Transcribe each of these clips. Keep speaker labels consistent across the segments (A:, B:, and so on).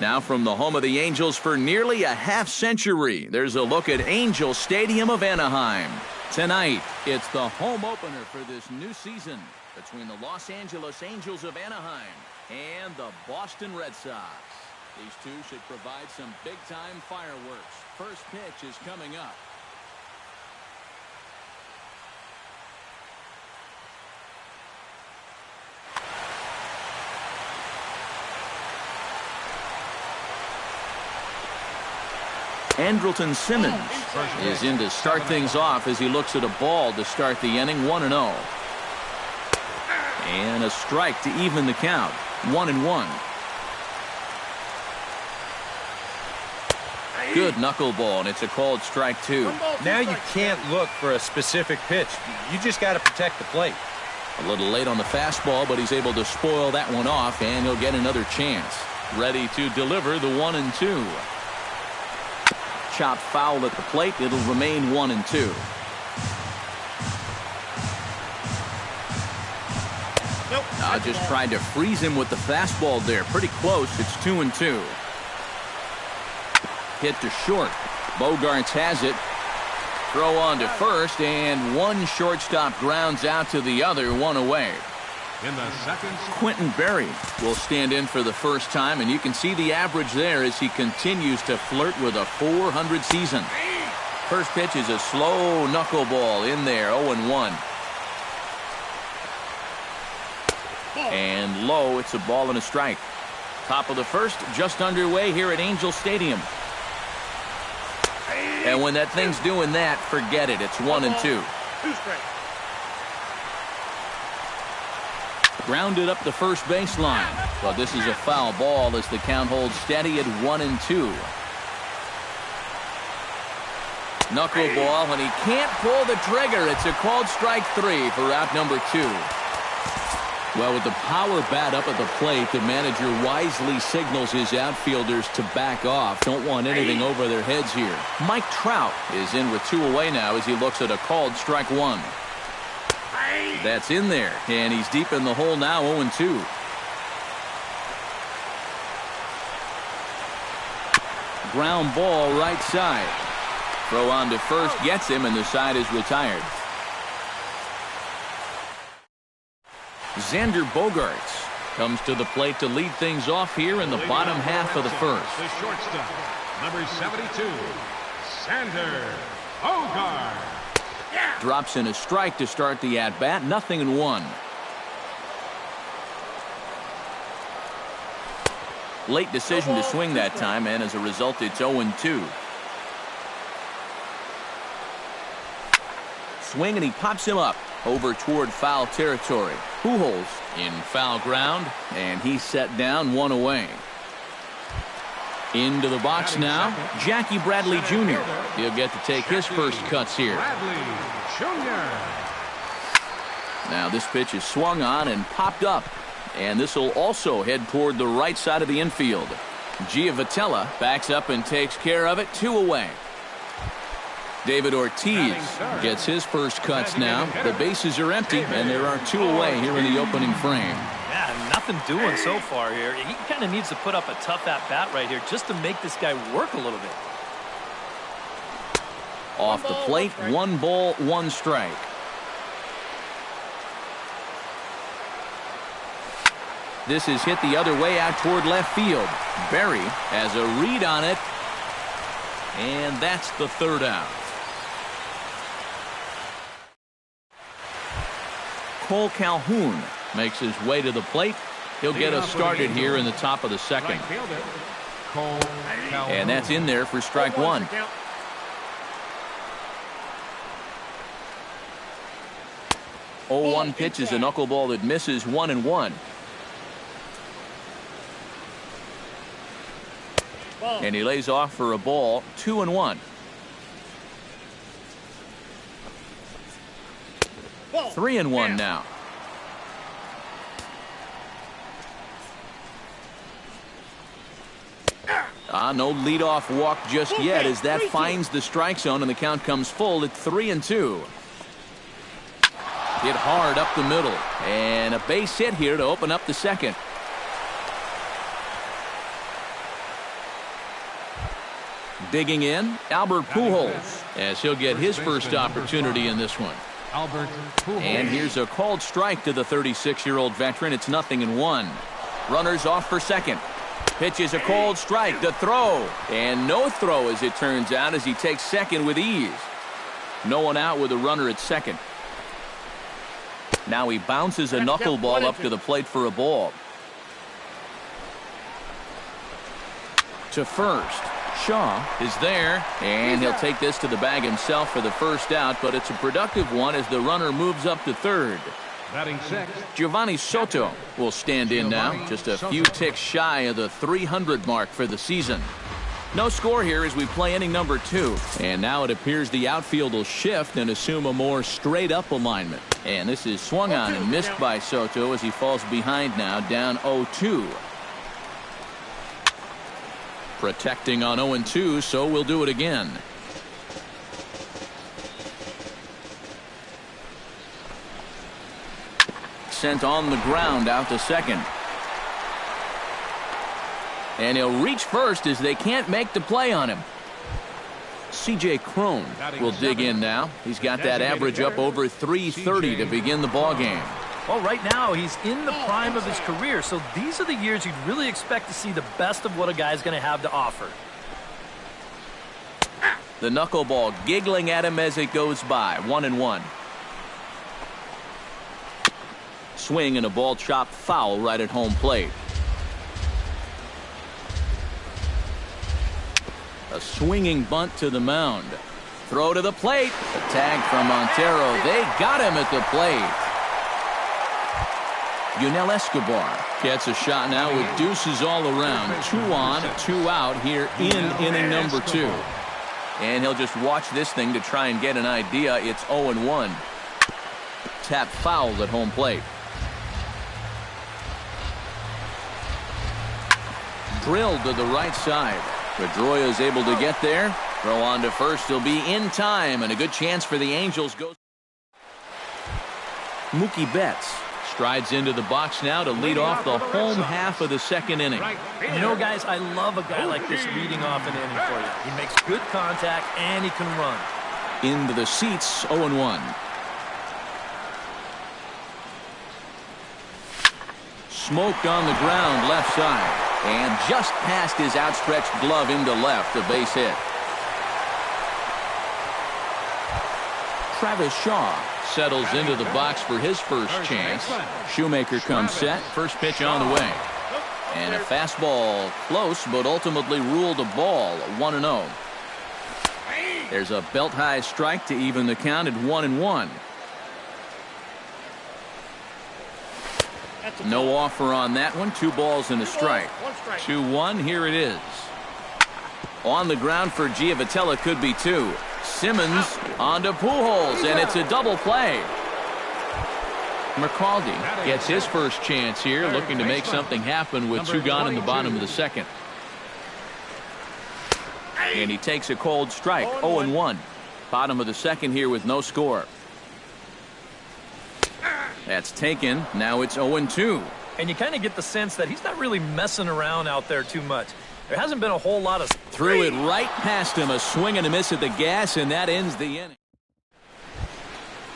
A: Now from the home of the Angels for nearly a half-century, there's a look at Angel Stadium of Anaheim. Tonight, it's the home opener for this new season between the Los Angeles Angels of Anaheim and the Boston Red Sox. These two should provide some big-time fireworks. First pitch is coming up. Andrelton Simmons is in to start things off as he looks at a ball to start the inning, 1-0. And a strike to even the count, 1-1. Good knuckleball, and it's a called strike two.
B: Now you can't look for a specific pitch. You just got to protect the plate.
A: A little late on the fastball, but he's able to spoil that one off, and he'll get another chance. Ready to deliver the 1-2. Chop foul at the plate. It'll remain 1-2.
C: Nope.
A: I just tried to freeze him with the fastball there. Pretty close. It's 2-2. Hit to short. Bogarts has it. Throw on to first, and one shortstop grounds out to the other, one away.
C: In the second,
A: Quentin Berry will stand in for the first time, and you can see the average there as he continues to flirt with a .400 season. First pitch is a slow knuckleball in there, 0-1. And low, it's a ball and a strike. Top of the first, just underway here at Angel Stadium. And when that thing's doing that, forget it. It's 1-2.
C: 2 strikes.
A: Grounded up the first baseline, but this is a foul ball as the count holds steady at 1-2. Knuckleball, and he can't pull the trigger. It's a called strike 3 for out number 2. Well, with the power bat up at the plate, the manager wisely signals his outfielders to back off. Don't want anything over their heads here. Mike Trout is in with 2 away now as he looks at a called strike 1. That's in there, and he's deep in the hole now, 0-2. Ground ball right side. Throw on to first, gets him, and the side is retired. Xander Bogarts comes to the plate to lead things off here in the bottom half of the first.
C: The shortstop, number 72, Xander Bogaerts.
A: Drops in a strike to start the at-bat, 0-1. Late decision to swing that time, and as a result, it's 0-2. Swing, and he pops him up over toward foul territory. Pujols in foul ground, and he's set down, 1 away. Into the box now, Jackie Bradley Jr. He'll get to take his first cuts here.
C: Bradley Jr.
A: Now this pitch is swung on and popped up, and this will also head toward the right side of the infield. Giavotella backs up and takes care of it, 2 away. David Ortiz gets his first cuts now. The bases are empty, and there are 2 away here in the opening frame.
D: Yeah, nothing doing so far here. He kind of needs to put up a tough at-bat right here just to make this guy work a little bit.
A: Off the plate, 1 ball, 1 strike. This is hit the other way out toward left field. Berry has a read on it, and that's the 3rd out. Cole Calhoun makes his way to the plate. He'll get us started here in the top of the second. And that's in there for strike 1. Oh, 1 pitch is a knuckleball that misses, 1-1. And he lays off for a ball, 2-1. 3-1 now. No leadoff walk just yet as that finds the strike zone, and the count comes full at 3-2. Hit hard up the middle, and a base hit here to open up the second. Digging in, Albert Pujols, as he'll get his first opportunity in this one.
C: Albert Pujols.
A: And here's a called strike to the 36-year-old veteran. It's 0-1. Runners off for second. Pitch is a called strike. The throw. And no throw, as it turns out, as he takes second with ease. No one out with a runner at second. Now he bounces a knuckleball up to the plate for a ball. To first. Shaw is there, and he'll take this to the bag himself for the first out, but it's a productive one as the runner moves up to third.
C: Batting sixth,
A: Giovanni Soto will stand in now, just a few ticks shy of the 300 mark for the season. No score here as we play inning number 2. And now it appears the outfield will shift and assume a more straight-up alignment. And this is swung on and missed by Soto as he falls behind now, down 0-2. Protecting on 0-2, so we'll do it again. Sent on the ground out to second. And he'll reach first as they can't make the play on him. C.J. Cron will dig in now. He's got that average up over 330 to begin the ball game.
D: Well, right now, he's in the prime of his career, so these are the years you'd really expect to see the best of what a guy's going to have to offer.
A: The knuckleball giggling at him as it goes by. 1-1. Swing and a ball chopped foul right at home plate. A swinging bunt to the mound. Throw to the plate. A tag from Montero. They got him at the plate. Yunel Escobar gets a shot now with deuces all around. 2 on, 2 out here in inning number 2. And he'll just watch this thing to try and get an idea. It's 0-1. Tap foul at home plate. Drilled to the right side. Pedroia is able to get there. Throw on to first. He'll be in time, and a good chance for the Angels goes. Mookie Betts strides into the box now to lead off the home half of the second inning.
D: You know, guys, I love a guy like this leading off an inning for you. He makes good contact, and he can run.
A: Into the seats, 0-1. Smoked on the ground left side. And just past his outstretched glove into left, a base hit. Travis Shaw settles into the box for his first chance. Shoemaker comes set. First pitch on the way. And a fastball close, but ultimately ruled a ball. 1-0. There's a belt-high strike to even the count at 1-1. No offer on that one. 2 balls and a strike. 2-1. Here it is. On the ground for Giavotella, could be 2. Simmons on to Pujols, and it's a double play. McCaldy gets his first chance here, looking to make something happen with 2 gone in the bottom of the second. And he takes a cold strike. 0-1. Bottom of the second here with no score. That's taken. Now it's 0-2.
D: And you kind of get the sense that he's not really messing around out there too much. There hasn't been a whole lot of...
A: Threw it right past him. A swing and a miss at the gas, and that ends the inning.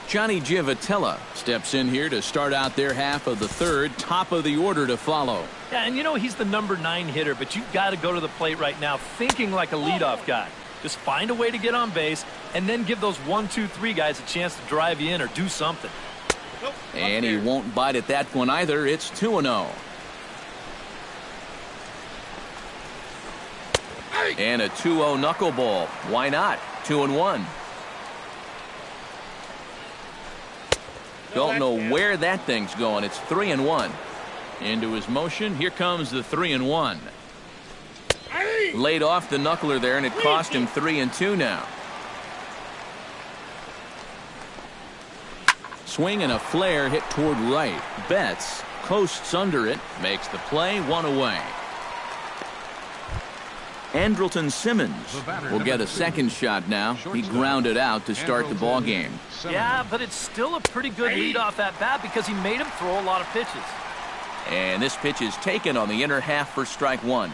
A: Johnny Giavotella steps in here to start out their half of the third. Top of the order to follow.
D: Yeah, and you know he's the number 9 hitter, but you've got to go to the plate right now thinking like a leadoff guy. Just find a way to get on base, and then give those 1, 2, 3 guys a chance to drive you in or do something.
A: And he won't bite at that one either. It's 2-0. And a 2-0 knuckleball. Why not? 2-1. Don't know where that thing's going. It's 3-1. Into his motion. Here comes the 3-1. Laid off the knuckler there, and it cost him 3-2 now. Swing and a flare hit toward right. Betts coasts under it, makes the play, 1 away. Andrelton Simmons will get a second shot now. He grounded out to start the ball game.
D: Yeah, but it's still a pretty good leadoff at bat because he made him throw a lot of pitches.
A: And this pitch is taken on the inner half for strike 1.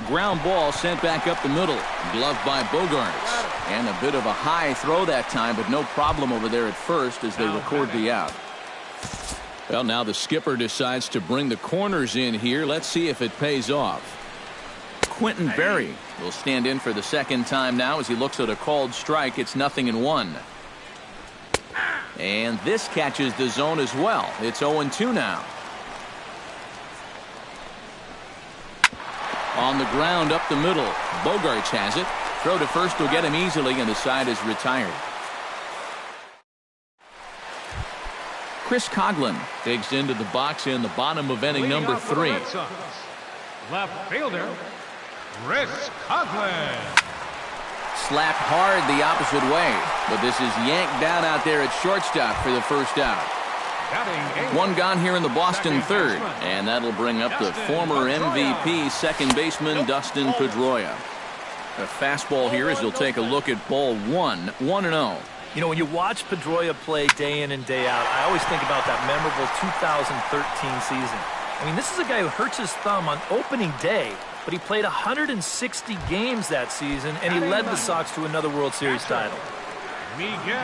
A: Ground ball sent back up the middle. Gloved by Bogaerts. And a bit of a high throw that time, but no problem over there at first as they record the out. Well, now the skipper decides to bring the corners in here. Let's see if it pays off. Quentin Berry will stand in for the second time now as he looks at a called strike. It's 0-1. And this catches the zone as well. It's 0-2 now. On the ground up the middle. Bogaerts has it. Throw to first will get him easily, and the side is retired. Chris Coughlin digs into the box in the bottom of inning number 3.
C: Left fielder, Chris Coughlin.
A: Slapped hard the opposite way, but this is yanked down out there at shortstop for the first out. One gone here in the Boston third, and that'll bring up the former MVP second baseman Dustin Pedroia. A fastball here as you'll take a look at ball 1, 1-0.
D: You know, when you watch Pedroia play day in and day out, I always think about that memorable 2013 season. I mean, this is a guy who hurts his thumb on opening day, but he played 160 games that season, and he led the Sox to another World Series title.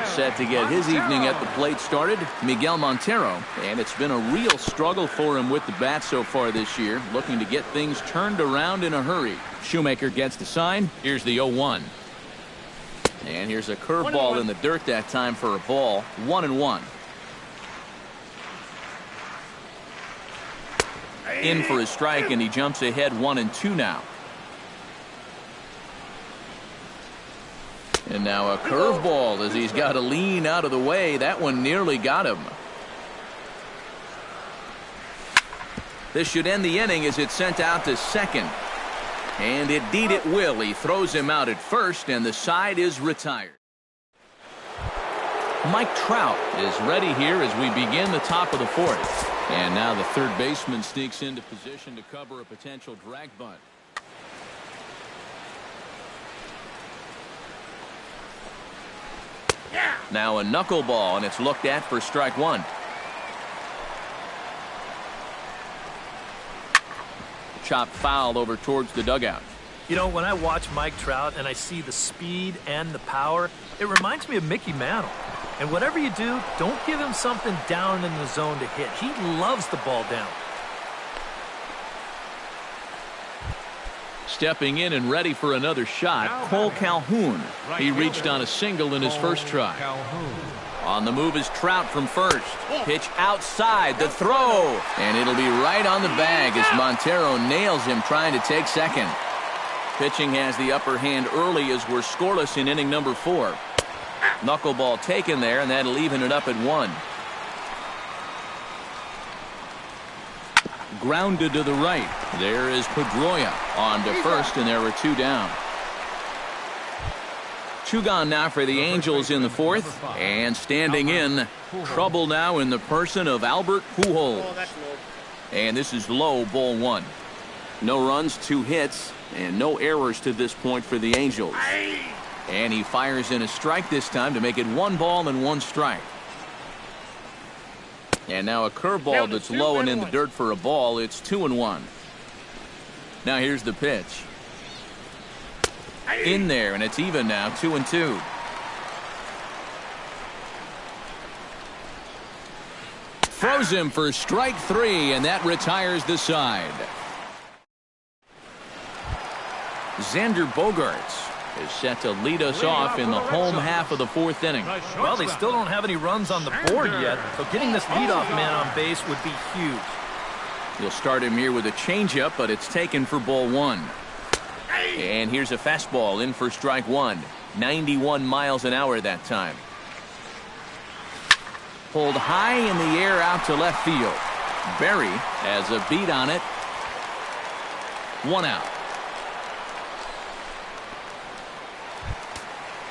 A: Set to get his evening at the plate started, Miguel Montero, and it's been a real struggle for him with the bat so far this year, looking to get things turned around in a hurry. Shoemaker gets the sign. Here's the 0-1. And here's a curveball in the dirt that time for a ball. 1-1. In for a strike, and he jumps ahead 1-2 now. And now a curveball as he's got to lean out of the way. That one nearly got him. This should end the inning as it's sent out to second. And indeed it will. He throws him out at first, and the side is retired. Mike Trout is ready here as we begin the top of the fourth. And now the third baseman sneaks into position to cover a potential drag bunt. Now a knuckleball, and it's looked at for strike 1. Chopped foul over towards the dugout.
D: You know, when I watch Mike Trout and I see the speed and the power, it reminds me of Mickey Mantle. And whatever you do, don't give him something down in the zone to hit. He loves the ball down.
A: Stepping in and ready for another shot, Cole Calhoun. He reached on a single in his first try. On the move is Trout from first. Pitch outside, the throw. And it'll be right on the bag as Montero nails him trying to take second. Pitching has the upper hand early as we're scoreless in inning number 4. Knuckleball taken there, and that'll even it up at 1. Grounded to the right. There is Pedroia on to first, and there are 2 down. 2 gone now for the Angels in the fourth, and standing in, trouble now in the person of Albert Pujols. And this is low, ball 1. No runs, 2 hits, and no errors to this point for the Angels. And he fires in a strike this time to make it 1 ball and 1 strike. And now a curveball that's low and in the dirt for a ball. It's 2-1. Now here's the pitch. In there, and it's even now, 2-2. Throws him for strike 3, and that retires the side. Xander Bogaerts is set to lead us off in the home half of the 4th inning.
D: Well, they still don't have any runs on the board yet, so getting this leadoff man on base would be huge.
A: You'll start him here with a changeup, but it's taken for ball 1. And here's a fastball in for strike 1. 91 miles an hour that time. Pulled high in the air out to left field. Berry has a beat on it. 1 out.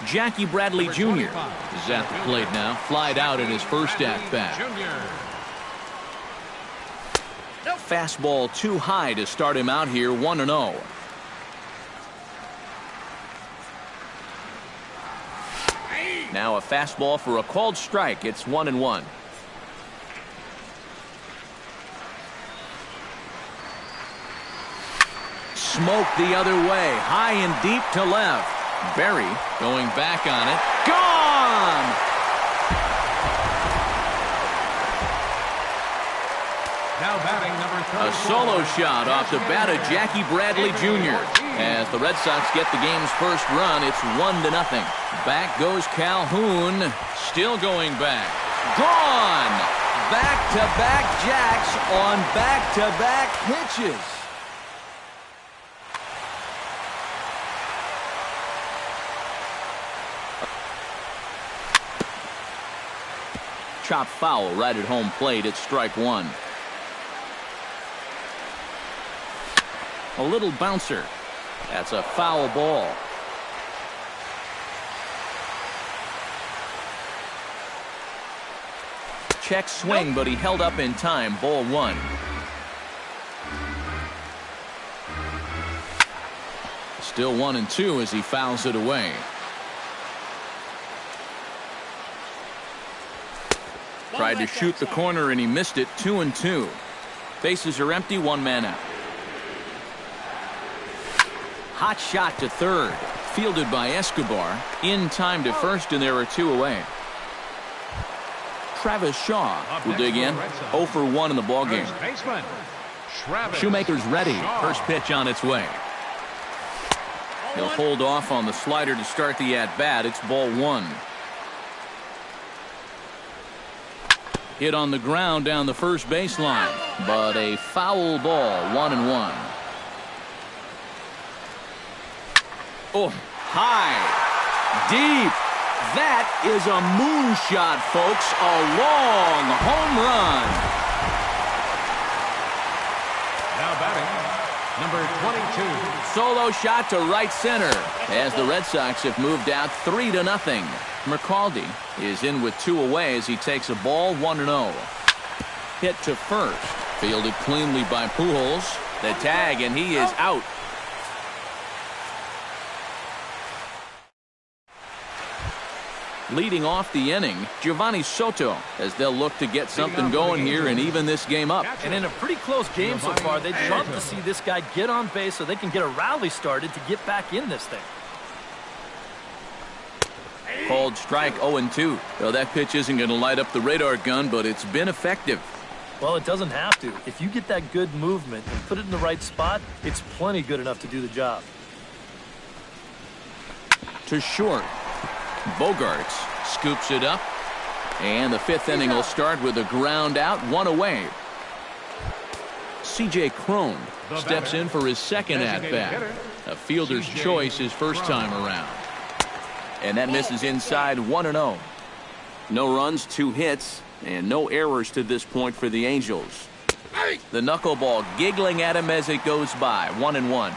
A: Jackie Bradley Jr. is at the plate now. Flied out in his first at-bat. Fastball too high to start him out here, 1-0. Now a fastball for a called strike. It's 1-1. smoke the other way. High and deep to left. Berry going back on it. Gone!
C: Now batting number 34.
A: A solo shot off the bat of Jackie Bradley Jr. As the Red Sox get the game's first run, it's 1-0. Back goes Calhoun. Still going back. Gone! Back-to-back jacks on back-to-back pitches. Chop foul right at home plate. It's strike one. A little bouncer. That's a foul ball. Check swing, but he held up in time. Ball one. Still 1-2 as he fouls it away. Tried to shoot the corner and he missed it. 2-2. Bases are empty. One man out. Hot shot to third. Fielded by Escobar. In time to first, and there are two away. Travis Shaw will dig in. 0 for 1 in the ballgame. Shoemaker's ready. First pitch on its way. He'll hold off on the slider to start the at-bat. It's ball one. Hit on the ground down the first baseline, but a foul ball. 1-1. Oh, high, deep. That is a moonshot, folks. A long home run.
C: Now batting, number 22.
A: Solo shot to right center as the Red Sox have moved out 3-0. McCaldy is in with two away as he takes a ball. 1-0. Hit to first. Fielded cleanly by Pujols. The tag, and he is out. Leading off the inning, Giovanni Soto, as they'll look to get something going here and even this game up.
D: And in a pretty close game so far, they'd love to see this guy get on base so they can get a rally started to get back in this thing.
A: Called strike 0-2. Well, that pitch isn't going to light up the radar gun, but it's been effective.
D: Well, it doesn't have to. If you get that good movement and put it in the right spot, it's plenty good enough to do the job.
A: To short. Bogarts scoops it up, and the fifth inning will start with a ground out, one away. C.J. Cron steps in for his second at-bat. A fielder's choice his first time around. And that misses inside. 1-0. No runs, 2 hits, and no errors to this point for the Angels. The knuckleball giggling at him as it goes by. 1-1.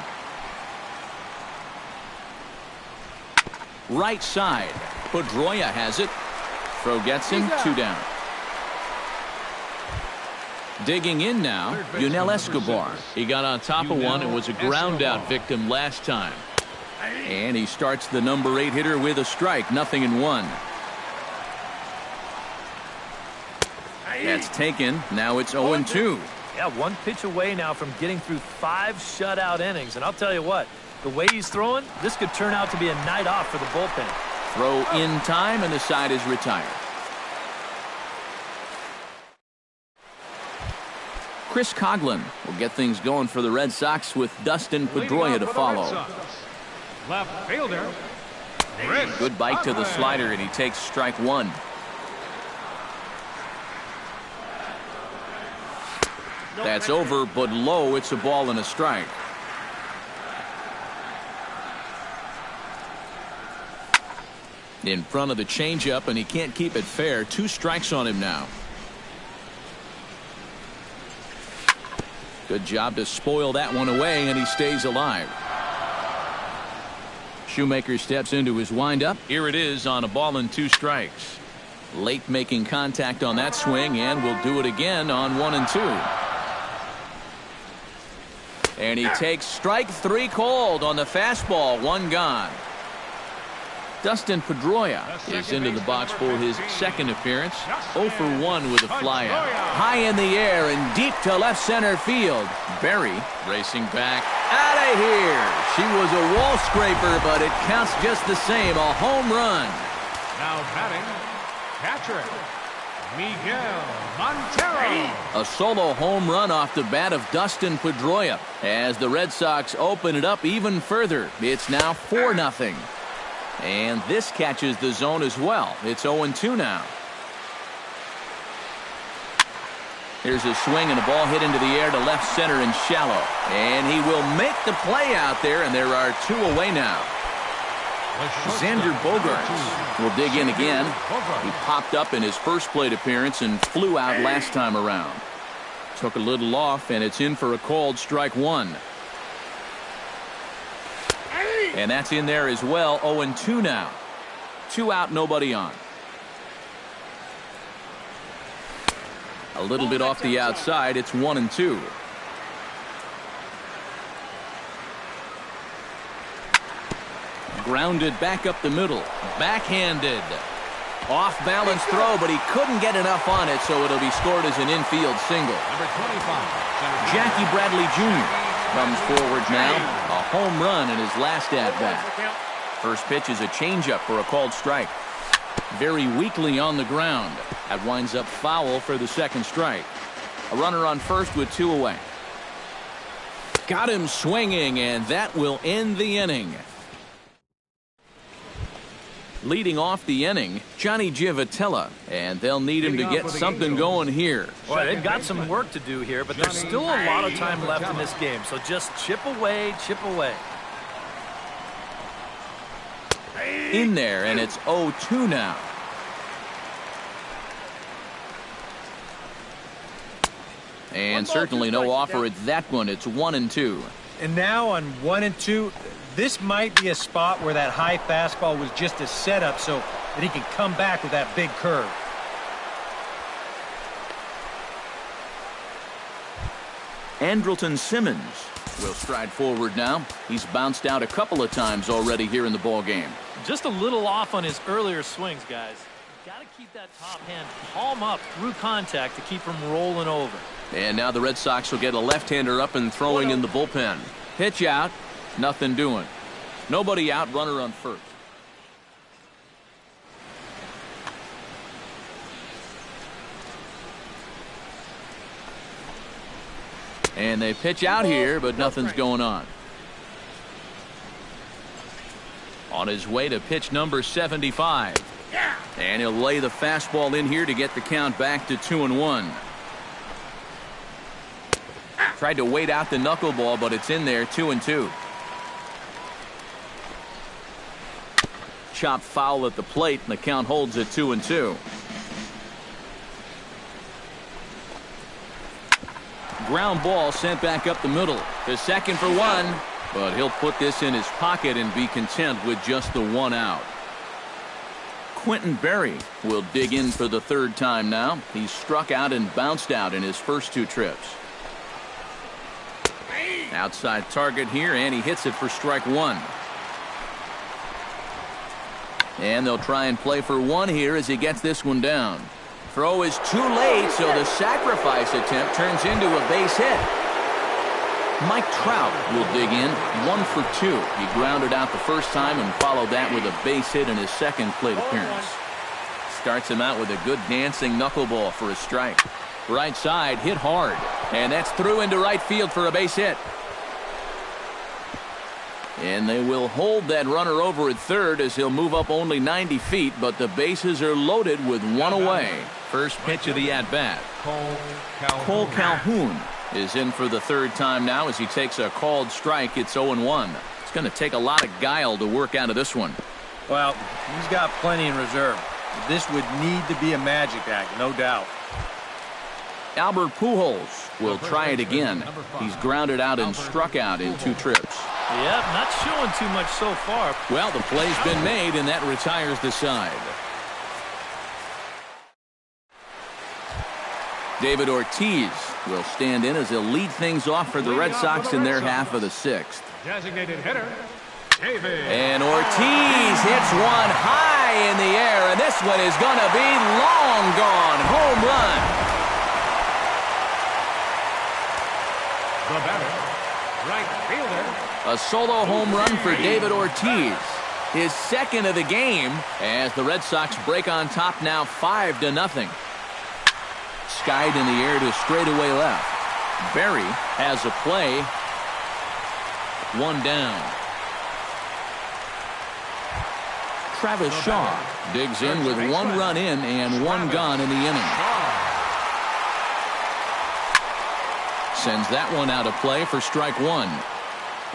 A: Right side. Pedroia has it. Throw gets him. 2 down. Digging in now, Yunel Escobar. He got on top of one and was a ground out victim last time. And he starts the number 8 hitter with a strike. 0-1. That's taken. Now it's 0-2.
D: Yeah, one pitch away now from getting through 5 shutout innings. And I'll tell you what, the way he's throwing, this could turn out to be a night off for the bullpen.
A: Throw in time, and the side is retired. Chris Coghlan will get things going for the Red Sox with Dustin Pedroia to follow.
C: Left fielder.
A: Good bite to the slider, and he takes strike 1. That's over, but low. It's a ball and a strike. In front of the changeup, and he can't keep it fair. 2 strikes on him now. Good job to spoil that one away, and he stays alive. Shoemaker steps into his windup. Here it is on a ball and 2 strikes. Late making contact on that swing, and will do it again on 1 and 2. And he takes strike 3 called on the fastball. 1 gone. Dustin Pedroia is into the box for his second appearance. 0 for 1 with a flyout. High in the air and deep to left center field. Berry racing back. Out of here. She was a wall scraper, but it counts just the same. A home run.
C: Now batting, catcher, Miguel Montero.
A: A solo home run off the bat of Dustin Pedroia as the Red Sox open it up even further. It's now 4-0. And this catches the zone as well. It's 0-2 now. Here's a swing and a ball hit into the air to left center and shallow. And he will make the play out there, and there are 2 away now. Xander Bogaerts will dig in again. He popped up in his first plate appearance and flew out last time around. Took a little off, and it's in for a called strike 1. And that's in there as well. 0-2 now. 2 out, nobody on. A little bit off the outside. It's 1-2. Grounded back up the middle. Backhanded. Off balance throw, but he couldn't get enough on it, so it'll be scored as an infield single.
C: Number 25.
A: Jackie Bradley Jr. comes forward now. A home run in his last at-bat. First pitch is a changeup for a called strike. Very weakly on the ground. That winds up foul for the second strike. A runner on first with 2 away. Got him swinging, and that will end the inning. Leading off the inning, Johnny Givotella, and they'll need him to get something going here.
D: Well, they've got some work to do here, but there's still a lot of time left in this game, so just chip away, chip away.
A: In there, and it's 0-2 now. And certainly no offer at that one. It's 1-2.
B: And now on 1-2, this might be a spot where that high fastball was just a setup so that he can come back with that big curve.
A: Andrelton Simmons will stride forward now. He's bounced out a couple of times already here in the ball game.
D: Just a little off on his earlier swings, guys. Got to keep that top hand palm up through contact to keep him rolling over.
A: And now the Red Sox will get a left-hander up and throwing in the bullpen. Pitch out. Nothing doing. Nobody out. Runner on first. And they pitch out here, but nothing's going on. On his way to pitch number 75. And he'll lay the fastball in here to get the count back to 2-1. Tried to wait out the knuckleball, but it's in there. 2-2. Chop foul at the plate, and the count holds at 2-2. Ground ball sent back up the middle. To second for 1, but he'll put this in his pocket and be content with just the 1 out. Quentin Berry will dig in for the 3rd time now. He's struck out and bounced out in his first 2 trips. Outside target here, and he hits it for strike 1. And they'll try and play for 1 here as he gets this one down. Throw is too late, so the sacrifice attempt turns into a base hit. Mike Trout will dig in. 1 for 2. He grounded out the first time and followed that with a base hit in his second plate appearance. Starts him out with a good dancing knuckleball for a strike. Right side, hit hard. And that's through into right field for a base hit. And they will hold that runner over at 3rd as he'll move up only 90 feet, but the bases are loaded with 1 away. First pitch of the at-bat. Cole Calhoun is in for the 3rd time now as he takes a called strike. It's 0-1. It's going to take a lot of guile to work out of this one.
B: Well, he's got plenty in reserve. This would need to be a magic act, no doubt.
A: Albert Pujols will try it again. He's grounded out and struck out in 2 trips.
D: Yep, not showing too much so far.
A: Well, the play's been made, and that retires the side. David Ortiz will stand in as he'll lead things off for the Red Sox in their half of the 6th.
C: Designated hitter, David.
A: And Ortiz Hayes hits one high in the air, and this one is going to be long gone. Home run.
C: The batter, right fielder.
A: A solo home run for David Ortiz. His second of the game as the Red Sox break on top now 5-0. Skied in the air to straightaway left. Berry has a play. One down. Travis Shaw digs in with one run in and one gone in the inning. Sends that one out of play for strike one.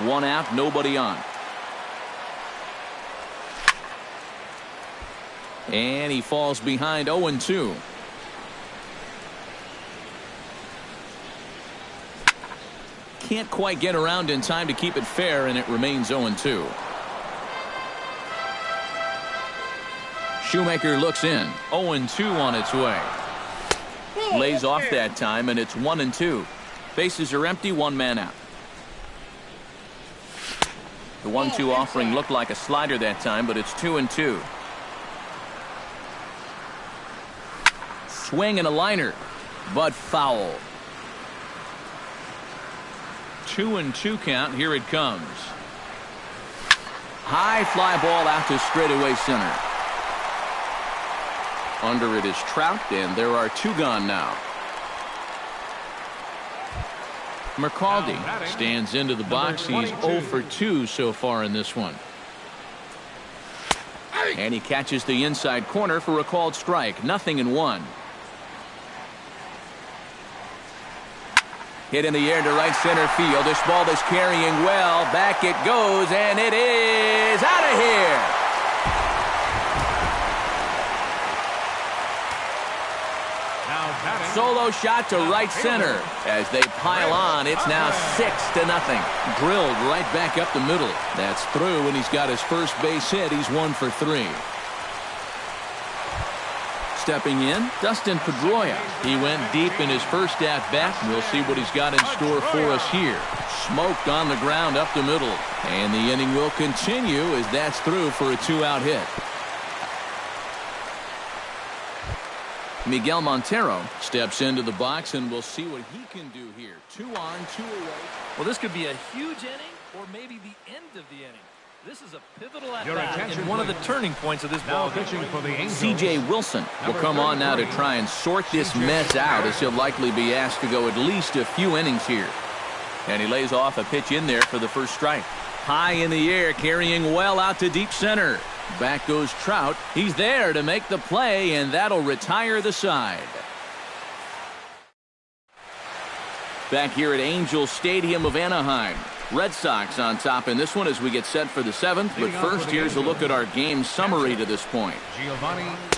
A: One out, nobody on. And he falls behind 0-2. Can't quite get around in time to keep it fair, and it remains 0-2. Shoemaker looks in. 0-2 on its way. Lays off that time, and it's 1-2. Bases are empty, one man out. The 1-2 offering looked like a slider that time, but it's 2-2. Swing and a liner, but foul. 2-2 count. Here it comes. High fly ball out to straightaway center. Under it is Trout, and there are two gone now. McCaldy stands into the box. He's 0 for 2 so far in this one. And he catches the inside corner for a called strike. 0-1. Hit in the air to right center field. This ball is carrying well. Back it goes, and it is out of here. Solo shot to right center. As they pile on, it's now 6-0. Drilled right back up the middle. That's through, and he's got his first base hit. He's 1 for 3. Stepping in, Dustin Pedroia. He went deep in his first at-bat. We'll see what he's got in store for us here. Smoked on the ground up the middle. And the inning will continue as that's through for a 2-out hit. Miguel Montero steps into the box, and we'll see what he can do here. 2 on, 2 away.
D: Well, this could be a huge inning or maybe the end of the inning. This is a pivotal at-bat and one of the turning points of this ball game.
A: C.J. Wilson will come on now to try and sort this mess out, as he'll likely be asked to go at least a few innings here. And he lays off a pitch in there for the first strike. High in the air, carrying well out to deep center. Back goes Trout. He's there to make the play, and that'll retire the side. Back here at Angel Stadium of Anaheim. Red Sox on top in this one as we get set for the 7th. But first, here's a look at our game summary to this point.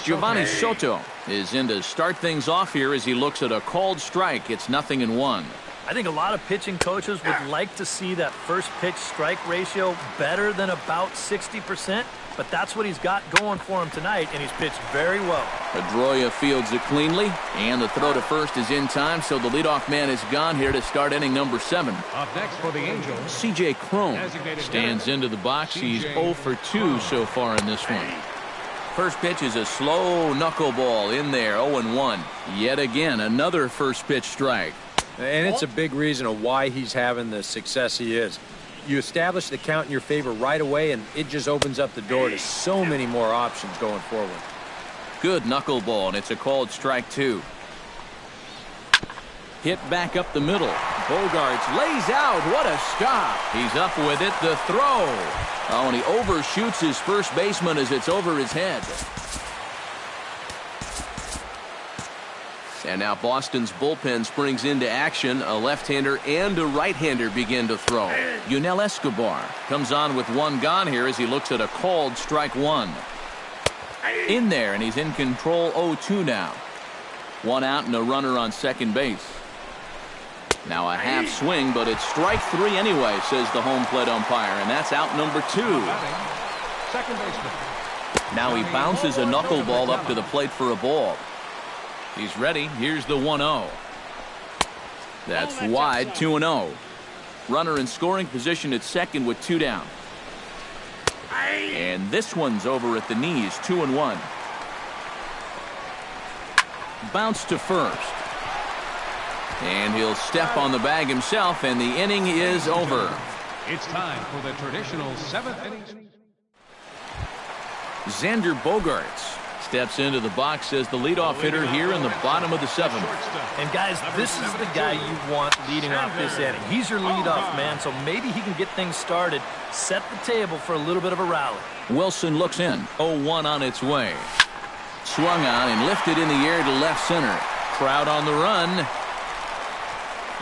A: Giovanni Soto is in to start things off here as he looks at a called strike. It's 0-1.
D: I think a lot of pitching coaches would like to see that first pitch strike ratio better than about 60%, but that's what he's got going for him tonight, and he's pitched very well.
A: Pedroia fields it cleanly, and the throw to first is in time, so the leadoff man is gone here to start inning number 7.
C: Up next for the Angels,
A: C.J. Cron stands into the box. He's 0 for 2 so far in this one. First pitch is a slow knuckleball in there, 0-1. Yet again, another first pitch strike.
B: And it's a big reason of why he's having the success he is. You establish the count in your favor right away, and it just opens up the door to so many more options going forward.
A: Good knuckleball, and it's a called strike 2. Hit back up the middle. Bogarts lays out. What a stop. He's up with it. The throw. Oh, and he overshoots his first baseman as it's over his head. And now Boston's bullpen springs into action. A left-hander and a right-hander begin to throw. Yunel Escobar comes on with one gone here as he looks at a called strike 1. In there, and he's in control. 0-2 now. One out and a runner on second base. Now a half swing, but it's strike 3 anyway, says the home plate umpire, and that's out number 2.
C: second baseman.
A: Now he bounces a knuckleball up to the plate for a ball. He's ready. Here's the 1-0. That's wide. 2-0. Runner in scoring position at second with 2 down. And this one's over at the knees, 2-1. Bounce to first. And he'll step on the bag himself, and the inning is over.
C: It's time for the traditional 7th inning.
A: Xander Bogaerts steps into the box as the leadoff hitter here in the bottom of the 7th.
D: And guys, this is the guy you want leading off this inning. He's your leadoff man, so maybe he can get things started, set the table for a little bit of a rally.
A: Wilson looks in, 0-1 on its way. Swung on and lifted in the air to left center. Crowd on the run.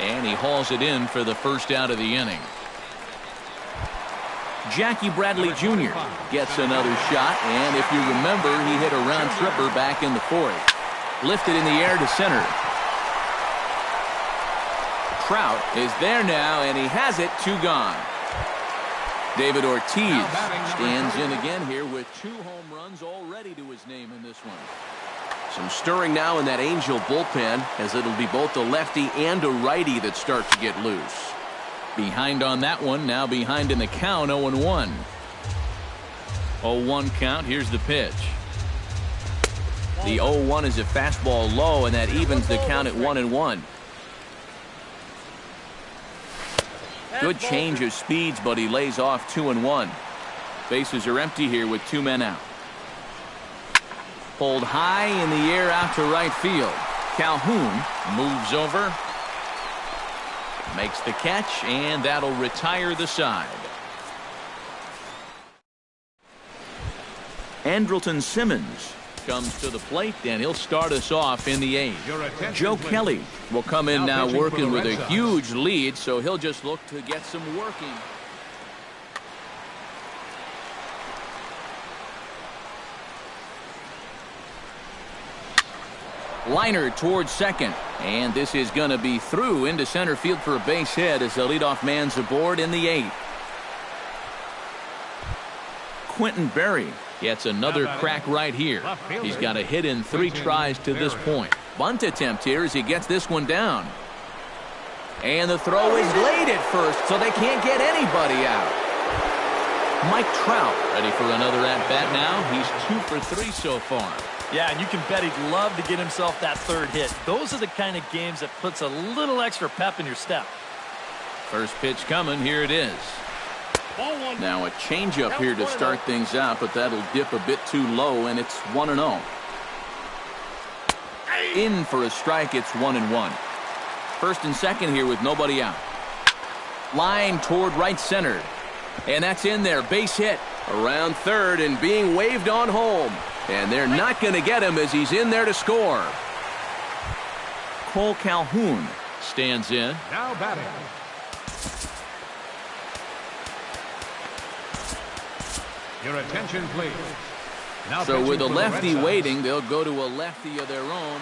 A: And he hauls it in for the first out of the inning. Jackie Bradley Jr. gets another shot, and if you remember, he hit a round tripper back in the 4th. Lifted in the air to center. Trout is there now, and he has it, 2 gone. David Ortiz stands in again here with 2 home runs already to his name in this one. Some stirring now in that Angel bullpen, as it'll be both a lefty and a righty that start to get loose. Behind on that one, now behind in the count, 0-1. 0-1 count, here's the pitch. The 0-1 is a fastball low, and that evens the count at 1-1. Good change of speeds, but he lays off 2-1. Bases are empty here with 2 men out. Pulled high in the air out to right field. Calhoun moves over. Makes the catch, and that'll retire the side. Andrelton Simmons comes to the plate, and he'll start us off in the 8th. Joe Kelly will come in now working with a huge lead, so he'll just look to get some working. Liner towards second, and this is going to be through into center field for a base hit as the leadoff man's aboard in the 8th. Quentin Berry gets another crack right here. He's got a hit in 3 tries to this point. Bunt attempt here as he gets this one down. And the throw is late at first, so they can't get anybody out. Mike Trout ready for another at-bat now. He's 2 for 3 so far.
D: Yeah, and you can bet he'd love to get himself that 3rd hit. Those are the kind of games that puts a little extra pep in your step.
A: First pitch coming. Here it is. Now a changeup here to start things out, but that'll dip a bit too low, and it's 1-0. In for a strike. It's 1-1. First and second here with nobody out. Line toward right center. And that's in there. Base hit. Around third and being waved on home. And they're not going to get him as he's in there to score. Cole Calhoun stands in.
C: Now batting. Your attention, please. Now
A: so with a lefty waiting, they'll go to a lefty of their own.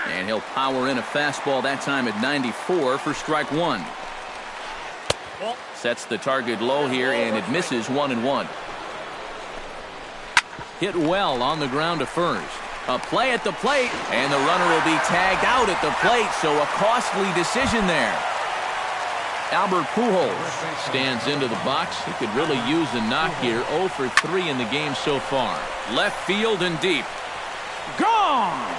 A: And he'll power in a fastball that time at 94 for strike 1. Sets the target low here, and it misses 1-1. Hit well on the ground to first. A play at the plate, and the runner will be tagged out at the plate, so a costly decision there. Albert Pujols stands into the box. He could really use a knock here. 0 for 3 in the game so far. Left field and deep. Gone!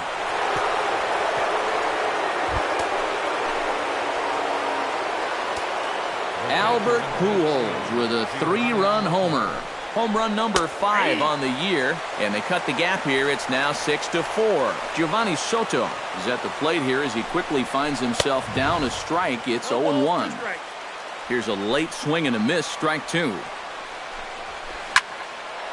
A: Albert Pujols with a 3-run homer. Home run number 5 on the year, and they cut the gap here. It's now 6-4. Giovanni Soto is at the plate here as he quickly finds himself down a strike. It's 0-1. Here's a late swing and a miss, strike 2.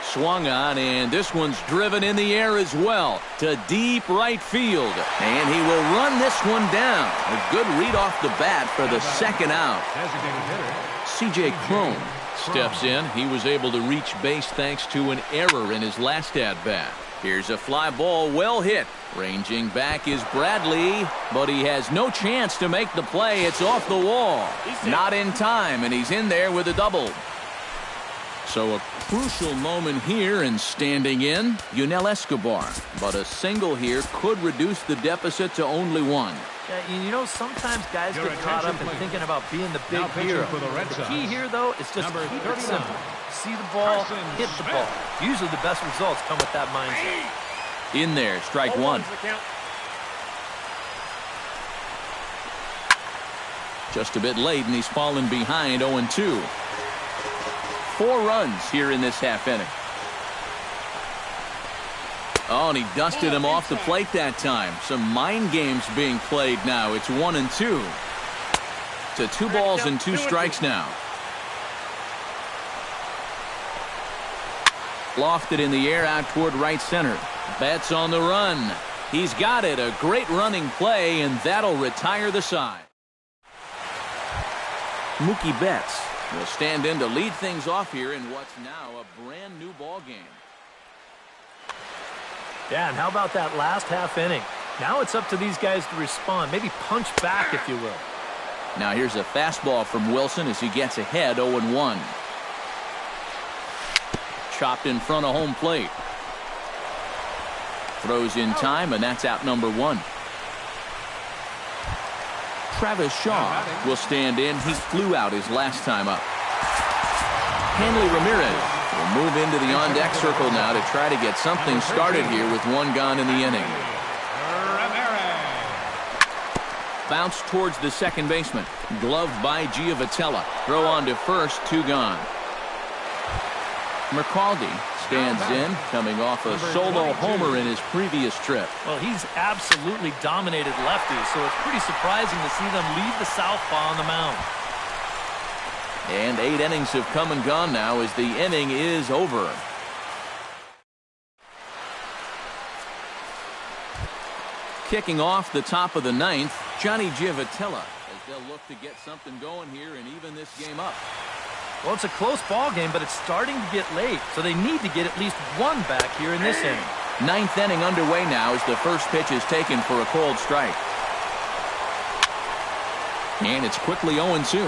A: Swung on, and this one's driven in the air as well to deep right field. And he will run this one down. A good read off the bat for the second out. C.J. Cron steps in. He was able to reach base thanks to an error in his last at-bat. Here's a fly ball, well hit. Ranging back is Bradley, but he has no chance to make the play. It's off the wall. Not in time, and he's in there with a double. So a crucial moment here, and standing in, Yunel Escobar. But a single here could reduce the deficit to only 1.
D: Yeah, you know, sometimes guys
C: Your
D: get caught up
C: attention,
D: in
C: please.
D: thinking about being the big
C: Now pitching
D: hero.
C: for the Red
D: The
C: Sox,
D: key here, though, is just
C: number
D: keep it
C: 39,
D: simple. See the ball,
C: Carson
D: hit the
C: Smith.
D: ball. Usually the best results come with that mindset.
A: In there, strike one. Just a bit late, and he's fallen behind 0-2. 4 runs here in this half inning. Oh, and he dusted him off the plate that time. Some mind games being played now. It's 1-2. To 2 balls and 2 strikes now. Lofted in the air out toward right center. Betts on the run. He's got it. A great running play, and that'll retire the side. Mookie Betts will stand in to lead things off here in what's now a brand new ball game.
D: Yeah, and how about that last half inning? Now it's up to these guys to respond. Maybe punch back, if you will.
A: Now here's a fastball from Wilson as he gets ahead 0-1. Chopped in front of home plate. Throws in time, and that's out number 1. Travis Shaw will stand in. He flew out his last time up. Hanley Ramirez will move into the on-deck circle now to try to get something started here with 1 gone in the inning. Bounce towards the second baseman. Gloved by Giovitella. Throw on to first, 2 gone. McCaldy stands in, coming off a solo homer in his previous trip.
D: Well, he's absolutely dominated lefties, so it's pretty surprising to see them leave the southpaw on the mound.
A: And 8 innings have come and gone now as the inning is over. Kicking off the top of the 9th, Johnny Giovitella, as they'll look to get something going here and even this game up.
D: Well, it's a close ball game, but it's starting to get late, so they need to get at least 1 back here in this inning.
A: 9th inning underway now as the first pitch is taken for a cold strike. And it's quickly 0-2.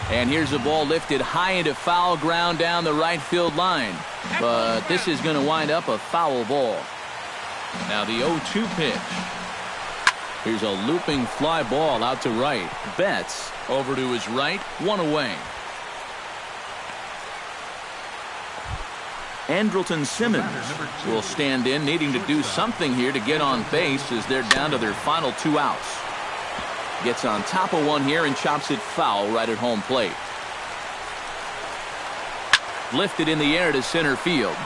A: And here's a ball lifted high into foul ground down the right field line. But this is going to wind up a foul ball. Now the 0-2 pitch. Here's a looping fly ball out to right. Betts over to his right, 1 away. Andrelton Simmons will stand in, needing to do something here to get on base as they're down to their final 2 outs. Gets on top of one here and chops it foul right at home plate. Lifted in the air to center field.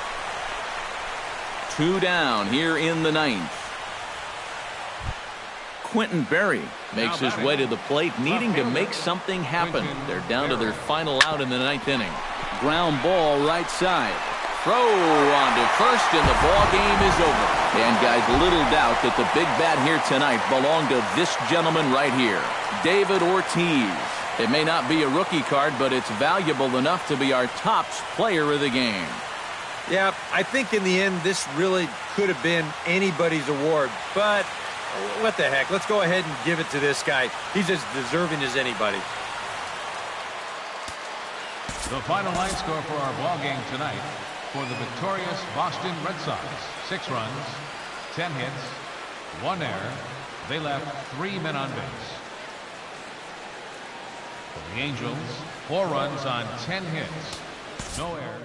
A: 2 down here in the 9th. Quentin Berry makes his way to the plate, needing to make something happen. They're down to their final out in the 9th inning. Ground ball right side. Throw on to first, and the ball game is over. And guys, little doubt that the big bat here tonight belonged to this gentleman right here, David Ortiz. It may not be a rookie card, but it's valuable enough to be our top player of the game.
B: Yeah, I think in the end, this really could have been anybody's award, but what the heck? Let's go ahead and give it to this guy. He's as deserving as anybody.
C: The final line score for our ball game tonight: for the victorious Boston Red Sox, 6 runs, 10 hits, 1 error. They left 3 men on base. For the Angels, 4 runs on 10 hits, no errors.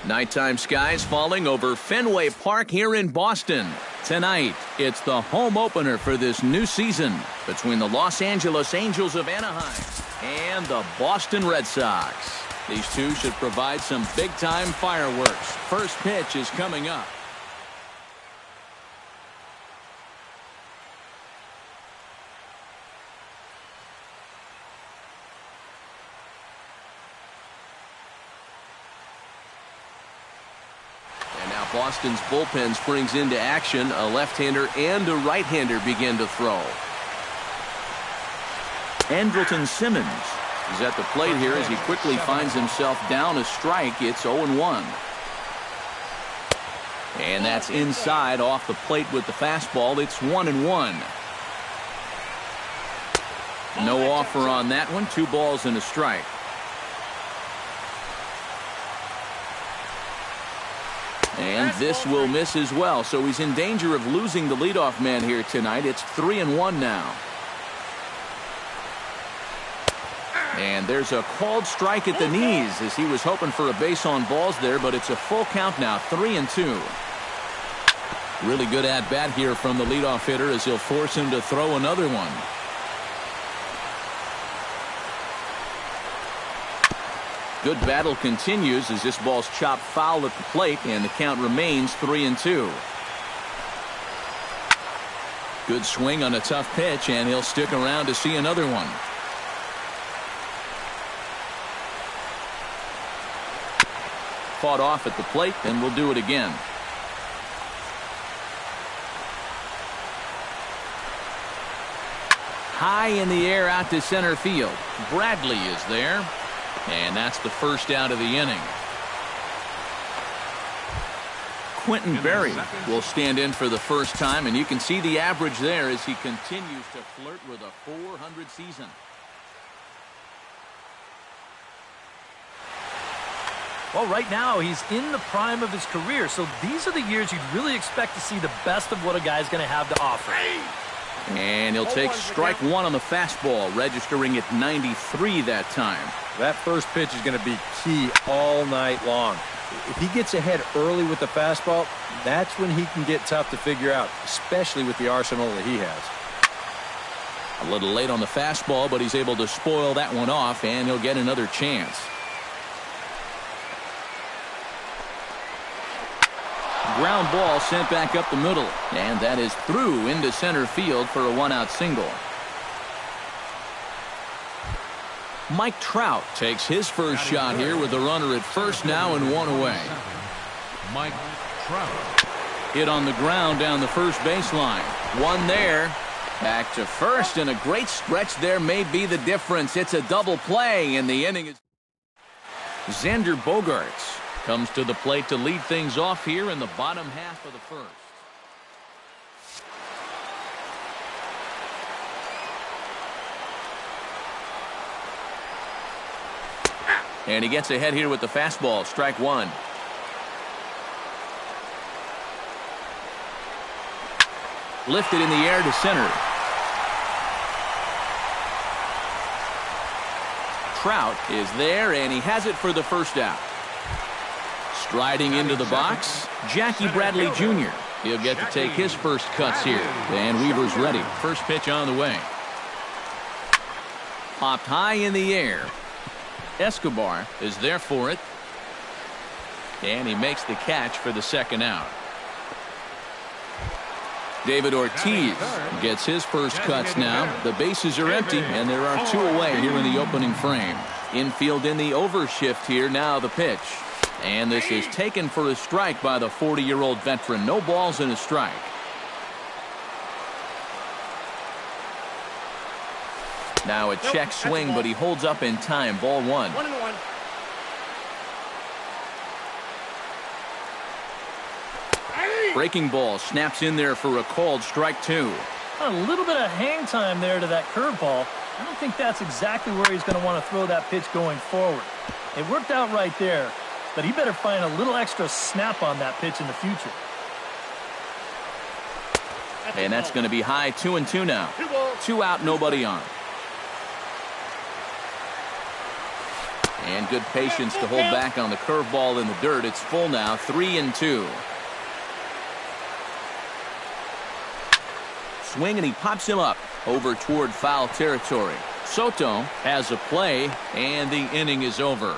A: Nighttime skies falling over Fenway Park here in Boston. Tonight, it's the home opener for this new season between the Los Angeles Angels of Anaheim and the Boston Red Sox. These two should provide some big-time fireworks. First pitch is coming up. Boston's bullpen springs into action. A left-hander and a right-hander begin to throw. Andrelton Simmons is at the plate here as he quickly finds himself down a strike. It's 0-1. And that's inside off the plate with the fastball. It's 1-1. No offer on that one. 2 balls and a strike. And this will miss as well, so he's in danger of losing the leadoff man here tonight. It's 3-1 now. And there's a called strike at the knees as he was hoping for a base on balls there, but it's a full count now, 3-2. Really good at-bat here from the leadoff hitter as he'll force him to throw another one. Good battle continues as this ball's chopped foul at the plate, and the count remains 3-2. Good swing on a tough pitch, and he'll stick around to see another one. Fought off at the plate, and we'll do it again. High in the air out to center field. Bradley is there. And that's the first out of the inning. Quentin Berry will stand in for the first time, and you can see the average there as he continues to flirt with a .400 season.
D: Well, right now he's in the prime of his career, so these are the years you'd really expect to see the best of what a guy's going to have to offer.
A: And he'll take strike one on the fastball, registering at 93 that time.
B: That first pitch is going to be key all night long. If he gets ahead early with the fastball, that's when he can get tough to figure out, especially with the arsenal that he has.
A: A little late on the fastball, but he's able to spoil that one off, and he'll get another chance. Ground ball sent back up the middle, and that is through into center field for a 1-out single. Mike Trout takes his first shot here with a runner at first now and 1 away.
C: Mike Trout.
A: Hit on the ground down the first baseline. One there. Back to first, and a great stretch there may be the difference. It's a double play, and the inning is... Xander Bogaerts comes to the plate to lead things off here in the bottom half of the first. And he gets ahead here with the fastball, strike one. Lifted in the air to center. Trout is there, and he has it for the first out. Striding into the box, Jackie Bradley Jr. He'll get to take his first cuts here. And Weaver's ready. First pitch on the way. Popped high in the air. Escobar is there for it. And he makes the catch for the second out. David Ortiz gets his first cuts now. The bases are empty, and there are 2 away here in the opening frame. Infield in the overshift here. Now the pitch. And this is taken for a strike by the 40-year-old veteran. No balls and a strike. Now a check swing, but he holds up in time. Ball 1.
E: 1-1.
A: Breaking ball snaps in there for a called strike 2.
D: A little bit of hang time there to that curveball. I don't think that's exactly where he's going to want to throw that pitch going forward. It worked out right there, but he better find a little extra snap on that pitch in the future.
A: And that's going to be high. 2-2 now. 2 out, nobody on. And good patience to hold back on the curveball in the dirt. It's full now, 3-2. Swing, and he pops him up over toward foul territory. Soto has a play, and the inning is over.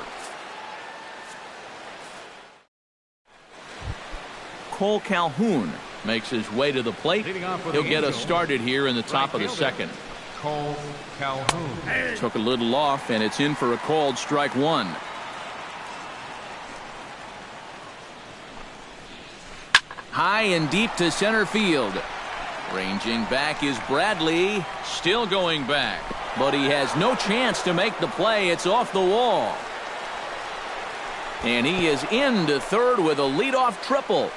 A: Cole Calhoun makes his way to the plate. He'll get us started here in the top of the second.
C: Cole Calhoun.
A: Took a little off, and it's in for a called strike one. High and deep to center field. Ranging back is Bradley. Still going back, but he has no chance to make the play. It's off the wall. And he is into third with a leadoff triple.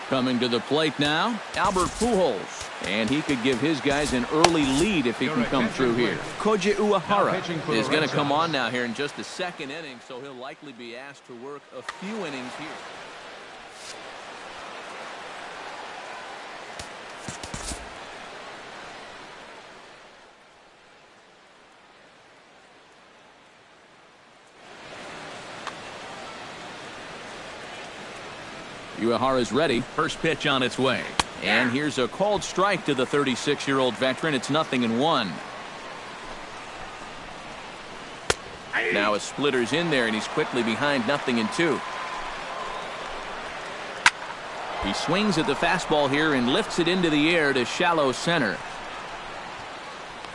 A: Coming to the plate now, Albert Pujols. And he could give his guys an early lead if he can come through here. Koji Uehara is going to come on now here in just the second inning, so he'll likely be asked to work a few innings here. Uehara's ready. First pitch on its way. And here's a called strike to the 36-year-old veteran. It's 0-1. Now a splitter's in there, and he's quickly behind 0-2. He swings at the fastball here and lifts it into the air to shallow center.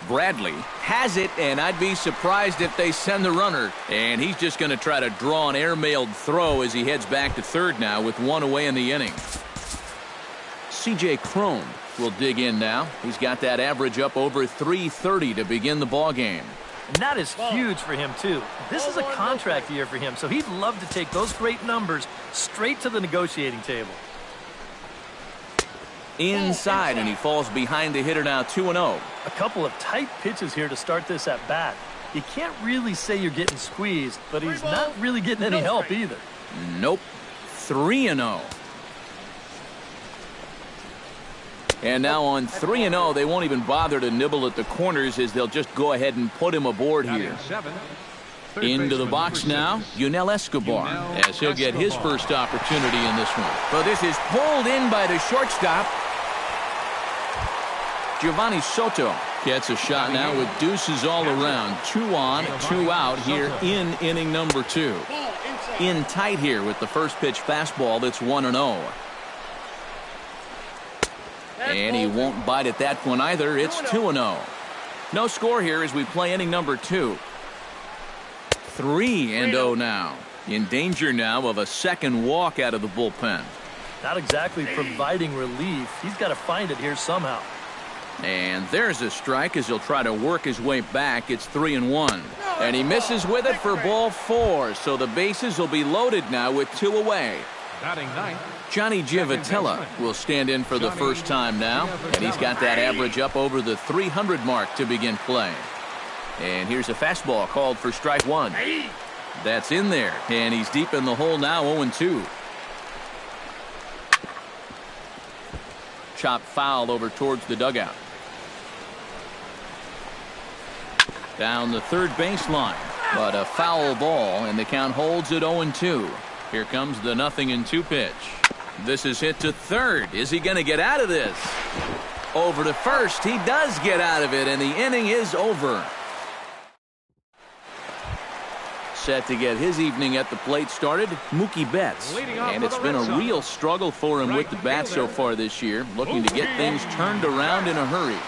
A: Bradley has it, and I'd be surprised if they send the runner. And he's just going to try to draw an air-mailed throw as he heads back to third now with one away in the inning. C.J. Cron will dig in now. He's got that average up over 330 to begin the ball game.
D: And that is huge for him, too. This is a contract year for him, so he'd love to take those great numbers straight to the negotiating table.
A: Inside, and he falls behind the hitter now, 2-0.
D: A couple of tight pitches here to start this at bat. You can't really say you're getting squeezed, but he's not really getting any help either.
A: Nope. 3-0. And now on 3-0, they won't even bother to nibble at the corners as they'll just go ahead and put him aboard here. Into the box now, Yunel Escobar, as he'll get his first opportunity in this one. But this is pulled in by the shortstop. Giovanni Soto gets a shot now with deuces all around. 2 on, 2 out here in inning number 2. In tight here with the first pitch fastball. That's 1-0. And he won't bite at that one either. It's 2-0. No score here as we play inning number 2. 3-0 now. In danger now of a second walk out of the bullpen.
D: Not exactly providing relief. He's got to find it here somehow.
A: And there's a strike as he'll try to work his way back. It's 3-1. And he misses with it for ball 4. So the bases will be loaded now with 2 away.
C: Batting ninth,
A: Johnny Giavotella will stand in for the first time now. And he's got that average up over the 300 mark to begin play. And here's a fastball called for strike 1. That's in there. And he's deep in the hole now, 0-2. Chop foul over towards the dugout. Down the third baseline. But a foul ball, and the count holds at 0-2. Here comes the 0-2 pitch. This is hit to third. Is he going to get out of this? Over to first. He does get out of it, and the inning is over. Set to get his evening at the plate started, Mookie Betts. And it's been a real struggle for him with the bat so far this year, looking to get things turned around in a hurry.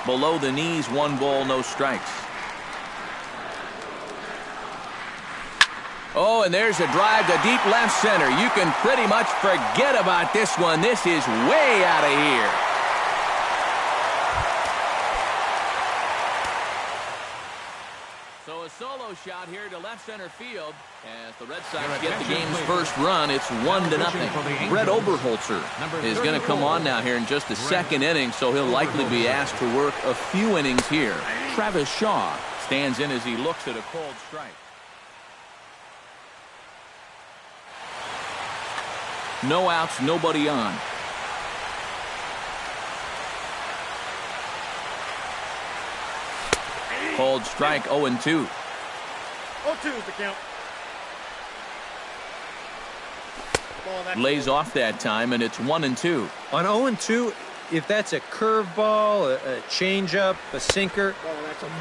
A: Below the knees, 1 ball, no strikes. Oh, and there's a drive to deep left center. You can pretty much forget about this one. This is way out of here. So a solo shot here to left center field as the Red Sox get the game's first run. It's 1-0. Brett Oberholzer is going to come on now here in just the second inning, so he'll likely be asked to work a few innings here. Travis Shaw stands in as he looks at a called strike. No outs, nobody on. Called strike, 0-2.
E: 2 is the count.
A: Lays off that time, and it's 1-2.
B: On 0-2, if that's a curveball, a changeup, a sinker,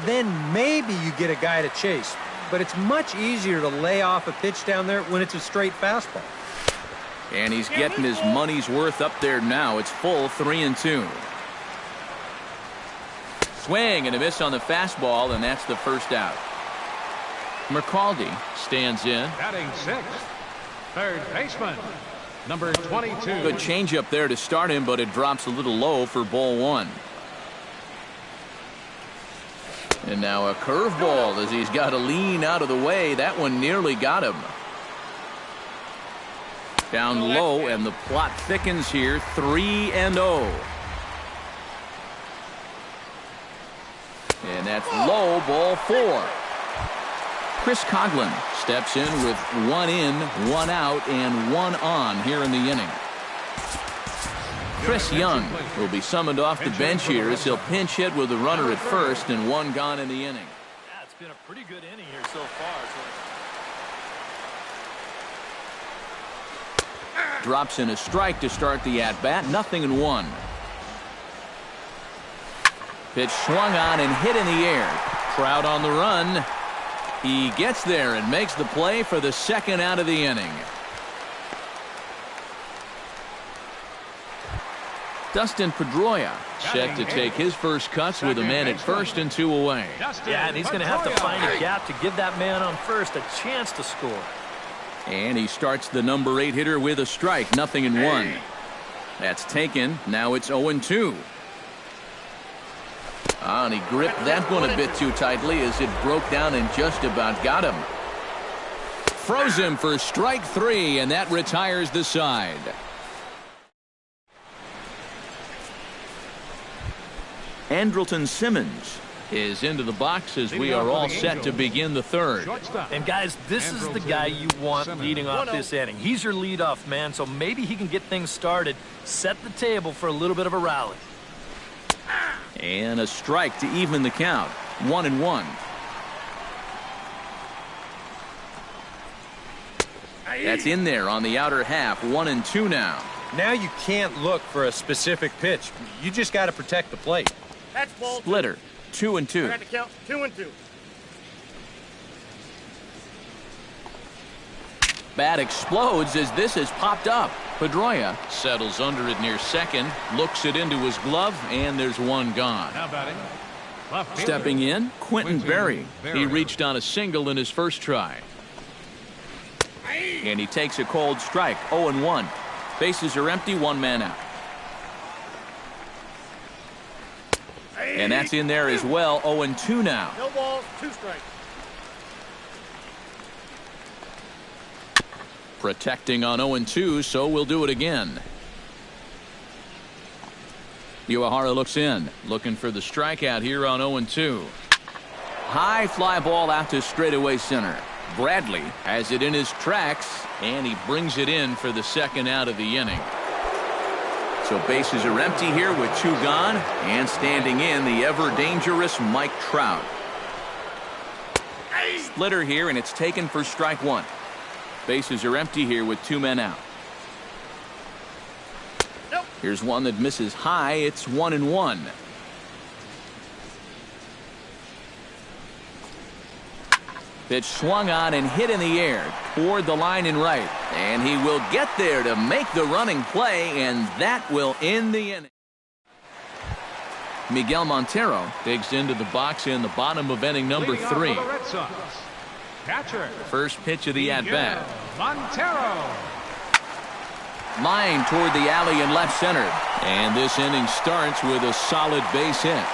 B: then maybe you get a guy to chase. But it's much easier to lay off a pitch down there when it's a straight fastball.
A: And he's getting his money's worth up there now. It's full 3-2. Swing and a miss on the fastball, and that's the first out. McCaldy stands in.
C: Batting sixth, third baseman, number 22.
A: Good changeup there to start him, but it drops a little low for ball 1. And now a curveball as he's got to lean out of the way. That one nearly got him. Down low, and the plot thickens here. 3-0. And that's low, ball 4. Chris Coughlin steps in with 1 in, 1 out, and 1 on here in the inning. Chris Young will be summoned off the bench here as he'll pinch hit with a runner at first and 1 gone in the inning.
D: Yeah, it's been a pretty good inning here so far.
A: Drops in a strike to start the at-bat. 0-1. Pitch swung on and hit in the air. Trout on the run. He gets there and makes the play for the second out of the inning. Dustin Pedroia set to take his first cuts with a man at first and 2 away.
D: Yeah, and he's going to have to find a gap to give that man on first a chance to score.
A: And he starts the number 8 hitter with a strike. 0-1. That's taken. Now it's 0-2. And he gripped that one a bit too tightly as it broke down and just about got him. Froze him for strike 3, and that retires the side. Andrelton Simmons is into the box as we are all set to begin the third.
D: And guys, this is the guy you want leading off this inning. He's your leadoff man, so maybe he can get things started, set the table for a little bit of a rally.
A: And a strike to even the count. 1-1. That's in there on the outer half. 1-2 now.
B: Now you can't look for a specific pitch. You just got to protect the plate.
E: That's ball 2.
A: Splitter. 2-2.
E: I got the count. 2-2.
A: Bat explodes as this has popped up. Pedroia settles under it near second, looks it into his glove, and there's 1 gone.
C: Now batting, left fielder.
A: Stepping in, Quentin Berry. He reached on a single in his first try. And he takes a cold strike. 0-1. Bases are empty, 1 man out. And that's in there as well. 0-2 now.
E: No balls, 2 strikes.
A: Protecting on 0-2, so we'll do it again. Uehara looks in, looking for the strikeout here on 0-2. High fly ball out to straightaway center. Bradley has it in his tracks, and he brings it in for the second out of the inning. So bases are empty here with 2 gone, and standing in the ever-dangerous Mike Trout. Splitter here, and it's taken for strike 1. Bases are empty here with 2 men out.
E: Nope.
A: Here's one that misses high. It's 1-1. Pitch swung on and hit in the air toward the line and right. And he will get there to make the running play, and that will end the inning. Miguel Montero digs into the box in the bottom of inning number 3.
C: Catcher.
A: First pitch of the at-bat.
C: Montero.
A: Line toward the alley in left center. And this inning starts with a solid base hit.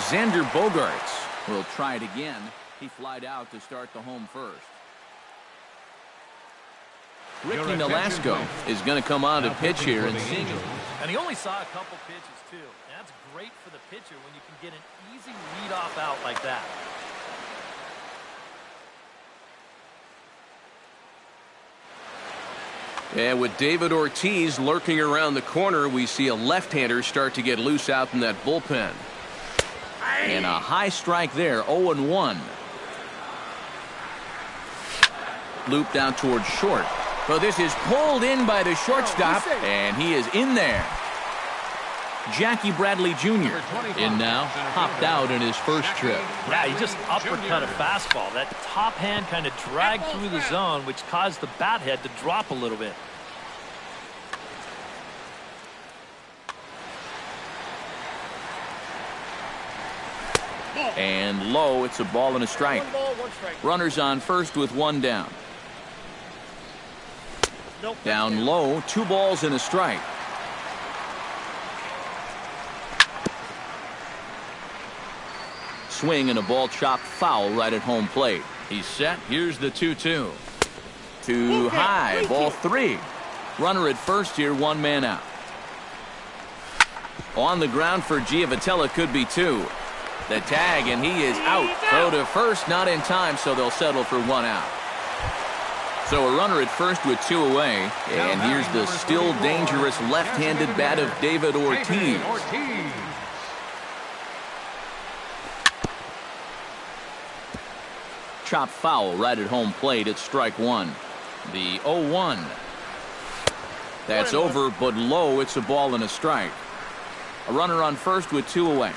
A: Xander Bogaerts will try it again. He flied out to start the home first. Ricky Nolasco is going to come on to pitch here. And
D: he only saw a couple pitches, too. That's great for the pitcher when you can get an easy leadoff out like that.
A: And with David Ortiz lurking around the corner, we see a left-hander start to get loose out in that bullpen. And a high strike there, 0-1. Looped out towards short. But this is pulled in by the shortstop, and he is in there. Jackie Bradley Jr. in now, popped out in his first trip.
D: Yeah, he just uppercut a fastball. That top hand kind of dragged through the zone, which caused the bat head to drop a little bit.
A: And low, it's a ball and a strike.
E: 1 ball, 1 strike.
A: Runners on first with 1 down.
E: Nope,
A: Down low, 2 balls and a strike. Swing and a ball chopped foul right at home plate. He's set. Here's the 2-2. Too high. Ball 3. Runner at first here, 1 man out. On the ground for Giavotella, could be 2. The tag, and he is out. Throw to first, not in time, so they'll settle for 1 out. So a runner at first with 2 away. And here's the still dangerous left-handed bat of David Ortiz. Chop foul right at home plate at strike 1. The 0-1. That's over, but low. It's a ball and a strike. A runner on first with 2 away.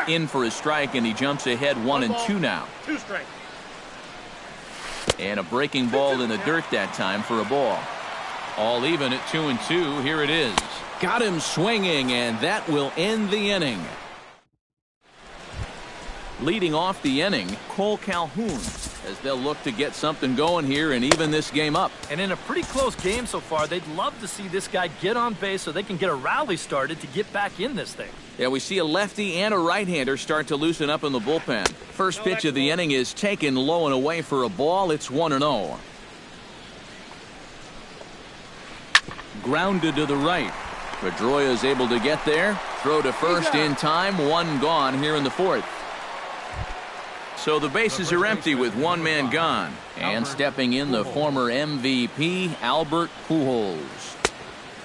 A: In for a strike, and he jumps ahead 1-2 now.
E: 2 strikes.
A: And a breaking ball in the dirt that time for a ball. All even at 2-2. Here it is. Got him swinging, and that will end the inning. Leading off the inning, Cole Calhoun, as they'll look to get something going here and even this game up.
D: And in a pretty close game so far, they'd love to see this guy get on base so they can get a rally started to get back in this thing.
A: Yeah, we see a lefty and a right-hander start to loosen up in the bullpen. First pitch of the inning is taken low and away for a ball. It's 1-0. Grounded to the right. Pedroia is able to get there. Throw to first in time. 1 gone here in the 4th. So the bases are empty with 1 man gone. And stepping in, the former MVP, Albert Pujols.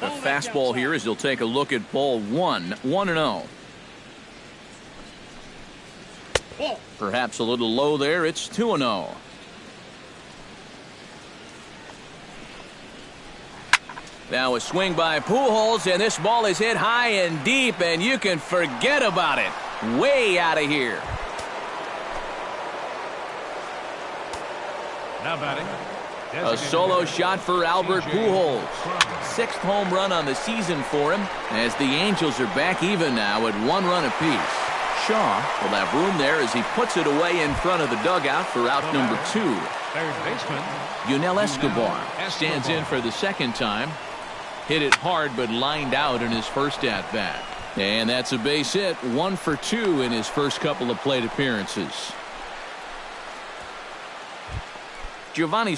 A: The fastball here as he'll take a look at ball 1. 1-0. Perhaps a little low there. It's 2-0. Now a swing by Pujols, and this ball is hit high and deep, and you can forget about it. Way out of here.
C: Now batting.
A: A solo shot for Albert Pujols. 6th home run on the season for him, as the Angels are back even now at 1 run apiece. Shaw will have room there as he puts it away in front of the dugout for out number 2.
C: Third baseman
A: Yunel Escobar stands in for the 2nd time. Hit it hard, but lined out in his first at-bat. And that's a base hit. 1 for 2 in his first couple of plate appearances. Giovanni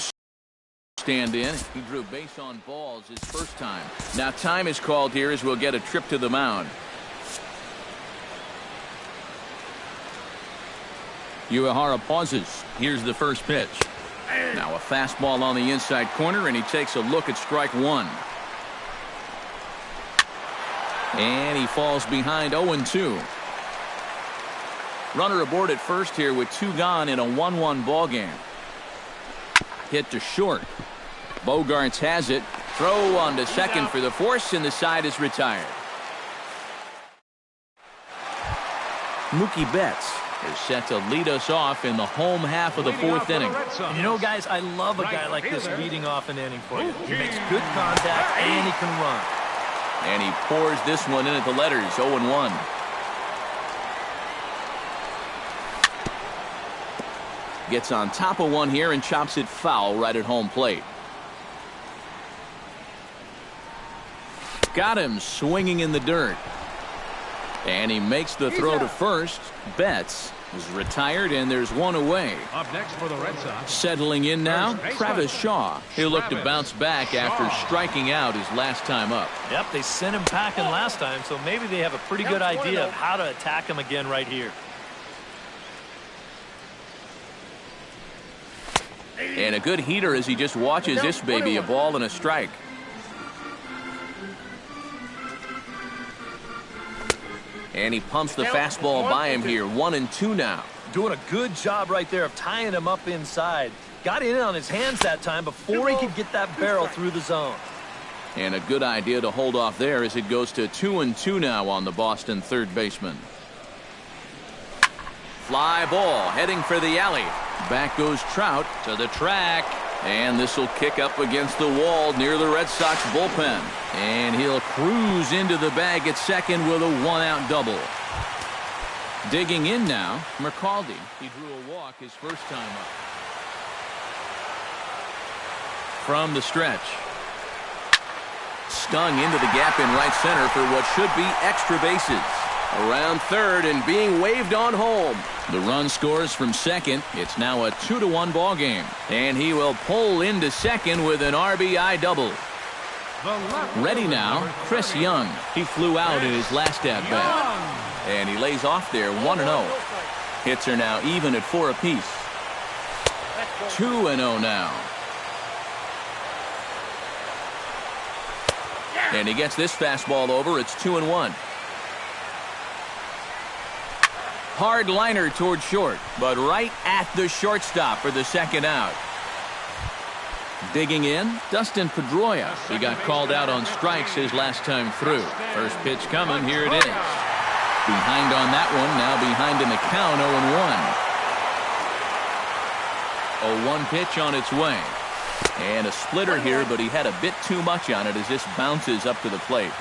A: stand in. He drew base on balls his first time. Now time is called here as we'll get a trip to the mound. Uehara pauses. Here's the first pitch. Now a fastball on the inside corner, and he takes a look at strike 1. And he falls behind 0-2. Runner aboard at first here with 2 gone in a 1-1 ball game. Hit to short. Bogarts has it. Throw on to second for the force, and the side is retired. Mookie Betts is set to lead us off in the home half of the 4th inning.
D: And you know, guys, I love a guy like this leading off an inning for you. He makes good contact, and he can run.
A: And he pours this one in at the letters, 0-1. Gets on top of one here and chops it foul right at home plate. Got him swinging in the dirt. And he makes the throw to first. Betts is retired, and there's 1 away.
C: up next for the Red Sox.
A: Settling in now, Travis Shaw. He'll look to bounce back after striking out his last time up.
D: Yep, they sent him packing last time, so maybe they have a pretty good idea of how to attack him again right here.
A: And a good heater as he just watches this baby, a ball and a strike. And he pumps the fastball by him here. 1-2 now.
D: Doing a good job right there of tying him up inside. Got in on his hands that time before he could get that barrel through the zone.
A: And a good idea to hold off there as it goes to 2-2 now on the Boston third baseman. Fly ball heading for the alley. Back goes Trout to the track. And this will kick up against the wall near the Red Sox bullpen. And he'll cruise into the bag at second with a 1-out double. Digging in now, McCaldy. He drew a walk his first time up. From the stretch. Stung into the gap in right center for what should be extra bases. Around third and being waved on home. The run scores from second. It's now a 2-1 ball game. And he will pull into second with an RBI double. Ready now, Chris Young. He flew out in his last at-bat. And he lays off there 1-0. Hits are now even at 4 apiece. 2-0 now. And he gets this fastball over. It's 2-1. Hard liner toward short, but right at the shortstop for the second out. Digging in, Dustin Pedroia. He got called out on strikes his last time through. First pitch coming, here it is. Behind on that one, now behind in the count, 0-1. 0-1 pitch on its way. And a splitter here, but he had a bit too much on it as this bounces up to the plate.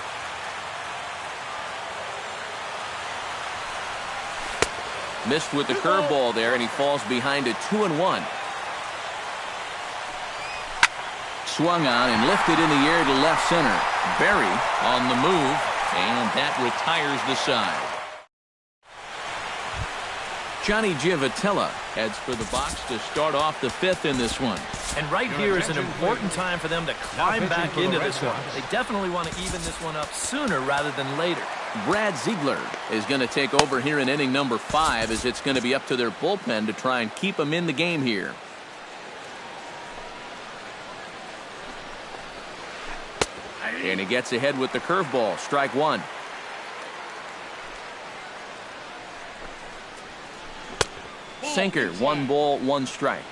A: Missed with the curveball there, and he falls behind at 2-1. Swung on and lifted in the air to left center. Berry on the move, and that retires the side. Johnny Giavotella heads for the box to start off the fifth in this one.
D: And right here is an important time for them to climb back into this one. They definitely want to even this one up sooner rather than later.
A: Brad Ziegler is going to take over here in inning number 5 as it's going to be up to their bullpen to try and keep them in the game here. And he gets ahead with the curveball. Strike one. Sinker. 1 ball, 1 strike.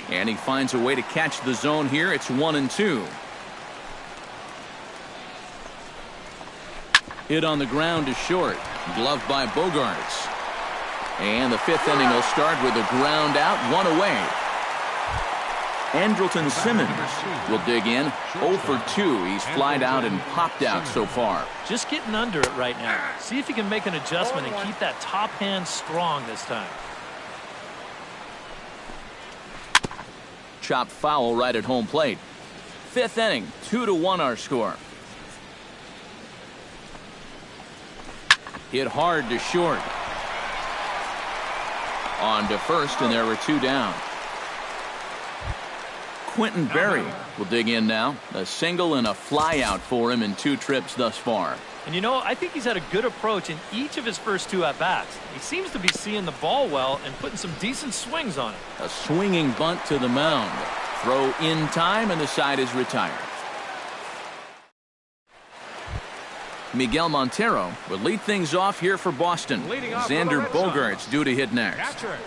A: And he finds a way to catch the zone here. It's 1-2. Hit on the ground to short. Gloved by Bogarts. And the 5th inning will start with a ground out, 1 away. Andrelton Simmons will dig in. 0 for 2. He's flied out and popped out so far.
D: Just getting under it right now. See if he can make an adjustment and keep that top hand strong this time.
A: Chopped foul right at home plate. 5th inning, 2-1 our score. Hit hard to short. On to first, and there were 2 down. Quentin Berry will dig in now. A single and a fly out for him in 2 trips thus far.
D: And you know, I think he's had a good approach in each of his first 2 at-bats. He seems to be seeing the ball well and putting some decent swings on it.
A: A swinging bunt to the mound. Throw in time, and the side is retired. Miguel Montero will lead things off here for Boston. Xander Bogaerts due to hit next.
C: Catcher,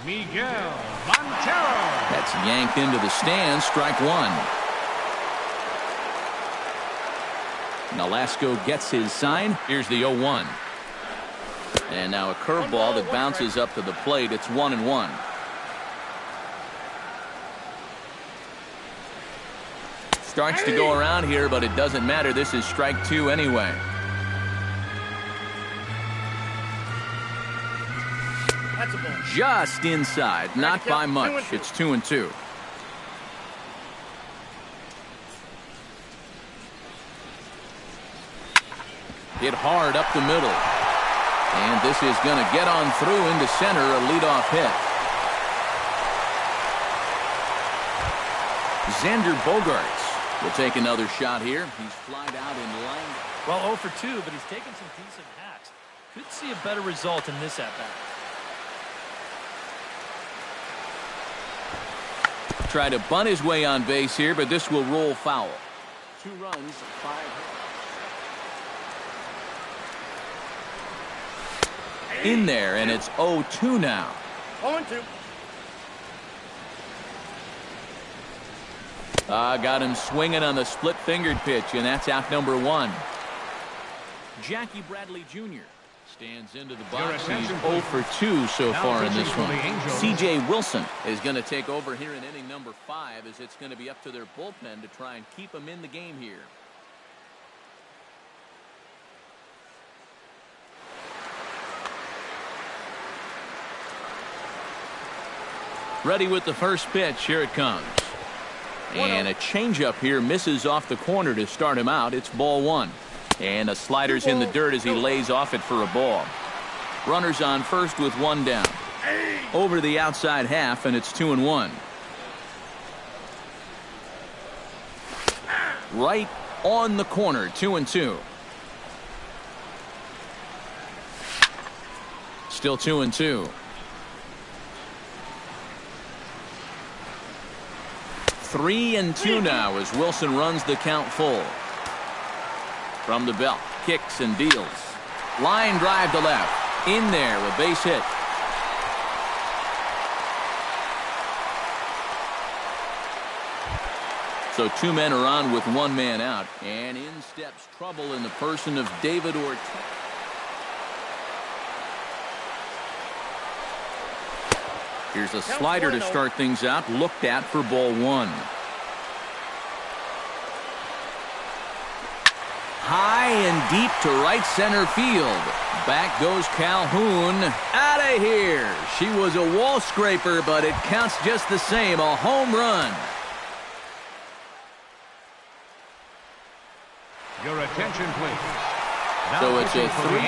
C: Miguel Montero.
A: That's yanked into the stands. Strike one. Nolasco gets his sign. Here's the 0-1. And now a curveball that bounces up to the plate. It's 1-1. Starts to go around here, but it doesn't matter. This is strike 2 anyway.
E: That's a ball.
A: Just inside, not by much. It's 2-2. Hit hard up the middle. And this is going to get on through into center, a leadoff hit. Xander Bogaerts will take another shot here. He's flied out in line.
D: Well, 0 for 2, but he's taken some decent hacks. Could see a better result in this at-bat.
A: try to bunt his way on base here, but this will roll foul. 2 runs, 5 hits. In there, and it's 0-2 now.
E: 0-2.
A: Got him swinging on the split-fingered pitch, and that's out number 1. Jackie Bradley Jr. stands into the box. He's 0 for 2 so far in this one. C.J. Wilson is going to take over here in inning number 5, as it's going to be up to their bullpen to try and keep him in the game here. Ready with the first pitch. Here it comes. And a changeup here misses off the corner to start him out. It's ball 1. And a slider's in the dirt as he lays off it for a ball. Runners on first with 1 down. Over the outside half, and it's 2-1. Right on the corner, 2-2. Still 2-2. 3-2 now as Wilson runs the count full. From the belt, kicks and deals. Line drive to left. In there, a base hit. So 2 men are on with 1 man out. And in steps trouble in the person of David Ortiz. Here's a slider to start things out. Looked at for ball 1. High and deep to right center field. Back goes Calhoun. Out of here. She was a wall scraper, but it counts just the same. A home run.
C: Your attention, please.
A: So it's a 3.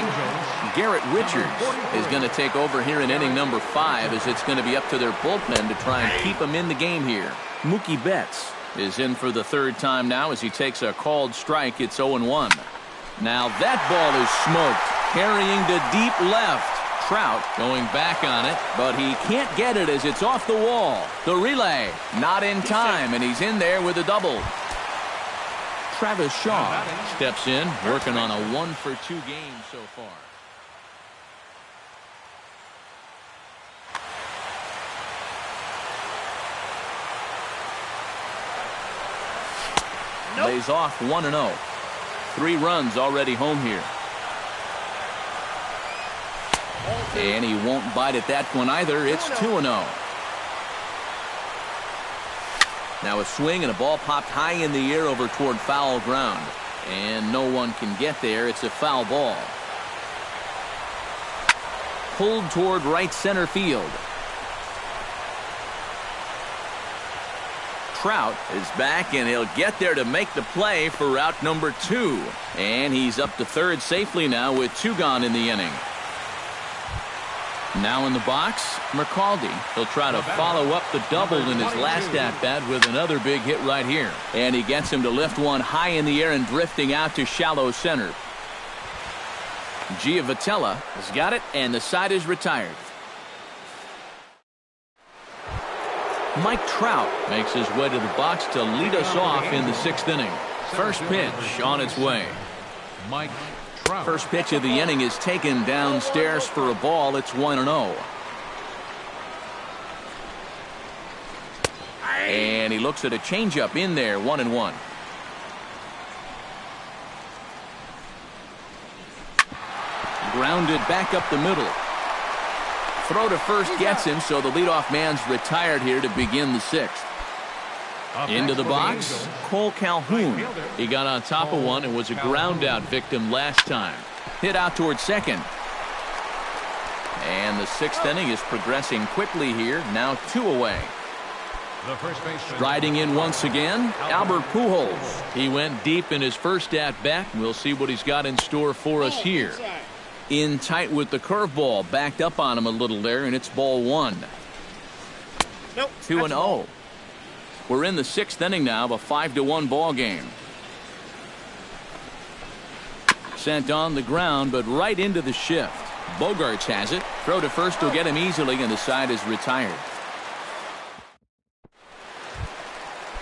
A: Garrett Richards is going to take over here in inning number 5, as it's going to be up to their bullpen to try and keep him in the game here. Mookie Betts is in for the 3rd time now as he takes a called strike. It's 0-1. Now that ball is smoked. Carrying to deep left. Trout going back on it, but he can't get it as it's off the wall. The relay not in time, and he's in there with a double. Travis Shaw steps in, working on a 1 for 2 game so far. Lays off 1-0. 3 runs already home here. And he won't bite at that one either. It's 2-0. Now a swing and a ball popped high in the air over toward foul ground. And no one can get there. It's a foul ball. Pulled toward right center field. Trout is back, and he'll get there to make the play for route number 2. And he's up to 3rd safely now with 2 gone in the inning. Now in the box, McCaldy. He'll try to follow up the double in his last at-bat with another big hit right here. And he gets him to lift one high in the air and drifting out to shallow center. Giavotella has got it, and the side is retired. Mike Trout makes his way to the box to lead us off in the 6th inning. First pitch on its way.
C: Mike Trout.
A: First pitch of the inning is taken downstairs for a ball. It's 1-0. And he looks at a changeup in there, 1-1. Grounded back up the middle. Throw to first gets him, so the leadoff man's retired here to begin the 6th. Into the box, Cole Calhoun. He got on top of one and was a ground out victim last time. Hit out towards second. And the 6th inning is progressing quickly here. Now 2 away. Striding in once again, Albert Pujols. He went deep in his first at-bat. We'll see what he's got in store for us here. In tight with the curveball, backed up on him a little there, and it's ball 1. 2-0. We're in the 6th inning now of a 5-1 ball game. Sent on the ground, but right into the shift. Bogarts has it. Throw to first will get him easily, and the side is retired.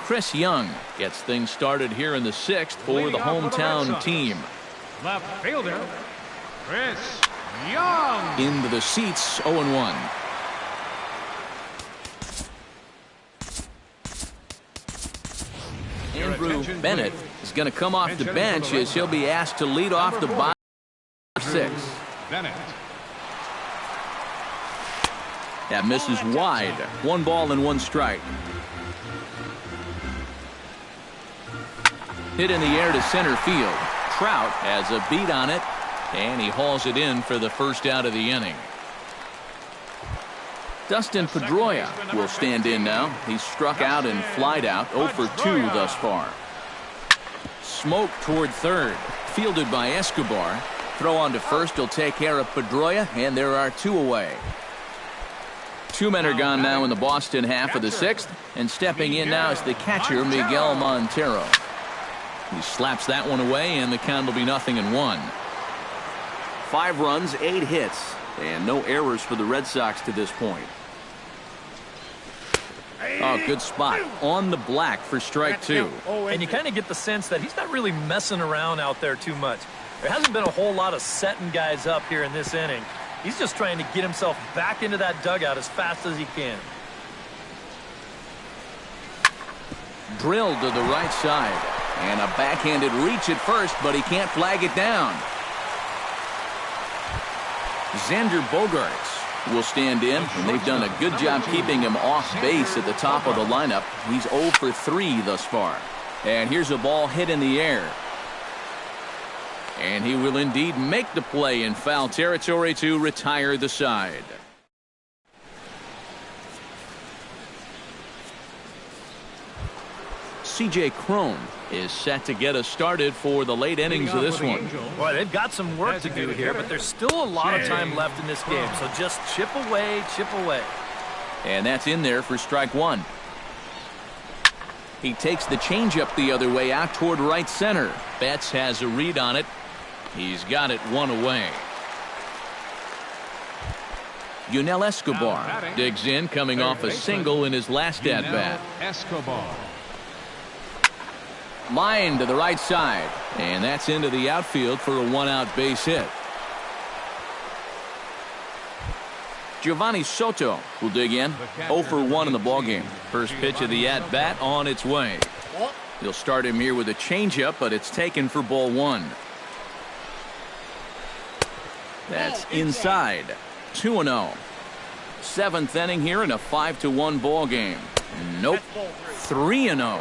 A: Chris Young gets things started here in the 6th for the hometown team.
C: Left fielder, Chris Young.
A: Into the seats, 0-1. Andrew Bennett is going to come off the bench as he'll be asked to lead off the bottom 6.
C: Bennett.
A: That misses wide. 1 ball and 1 strike. Hit in the air to center field. Trout has a beat on it, and he hauls it in for the first out of the inning. Dustin Pedroia will stand in now. He's struck out and flied out, 0 for 2 thus far. Smoke toward third, fielded by Escobar. Throw on to first will take care of Pedroia, and there are 2 away. 2 men are gone now in the Boston half of the 6th, and stepping in now is the catcher, Miguel Montero. He slaps that one away, and the count will be 0-1. 5 runs, 8 hits, and no errors for the Red Sox to this point. Oh, good spot on the black for strike 2.
D: And you kind of get the sense that he's not really messing around out there too much. There hasn't been a whole lot of setting guys up here in this inning. He's just trying to get himself back into that dugout as fast as he can.
A: Drilled to the right side. And a backhanded reach at first, but he can't flag it down. Xander Bogaerts will stand in, and they've done a good job keeping him off base at the top of the lineup. He's 0 for 3 thus far. And here's a ball hit in the air. And he will indeed make the play in foul territory to retire the side. C.J. Cron is set to get us started for the late innings of this one.
D: Boy, they've got some work to do here, but there's still a lot of time left in this game, so just chip away, chip away.
A: And that's in there for strike 1. He takes the changeup the other way out toward right center. Betts has a read on it. He's got it 1 away. Yunel Escobar digs in, coming off a single in his last at-bat.
C: Escobar.
A: Line to the right side, and that's into the outfield for a 1-out base hit. Giovanni Soto will dig in, 0 for 1 in the ballgame. First pitch of the at-bat on its way. He'll start him here with a changeup, but it's taken for ball 1. That's inside. 2-0. 7th inning here in a 5-1 ball game. Nope. 3-0.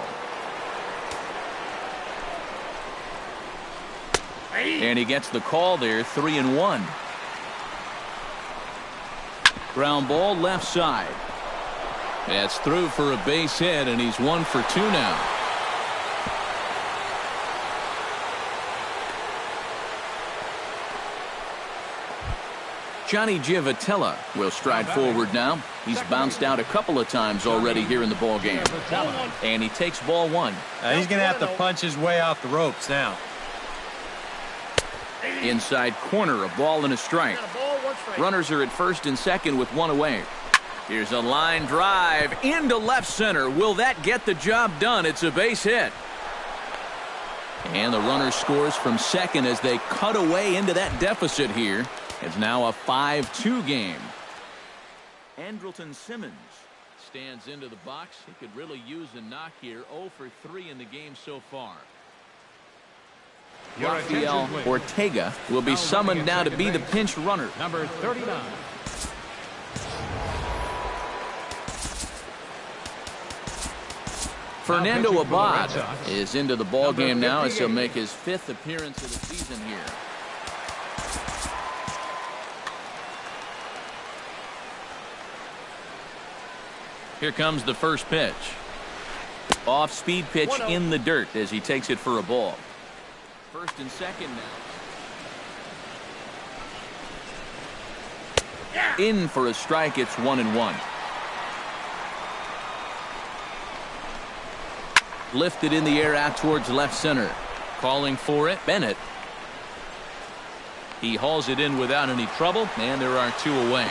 A: And he gets the call there, 3-1. Ground ball left side. That's through for a base hit, and he's 1 for 2 now. Johnny Giavotella will stride forward now. He's bounced out a couple of times already here in the ball game. And he takes ball 1.
B: He's going to have to punch his way off the ropes now.
A: Inside corner, a ball and a strike. Runners are at first and second with 1 away. Here's a line drive into left center. Will that get the job done? It's a base hit. And the runner scores from second as they cut away into that deficit here. It's now a 5-2 game. Andrelton Simmons stands into the box. He could really use a knock here. 0 for 3 in the game so far. Rafael Ortega will be summoned now to be the pinch runner.
C: Number 39.
A: Fernando Abad is into the ball game now as he'll make his 5th appearance of the season here. Here comes the first pitch. Off-speed pitch in the dirt as he takes it for a ball. First and second now. In for a strike. It's 1-1. Lifted in the air out towards left center. Calling for it, Bennett. He hauls it in without any trouble, and there are 2 away.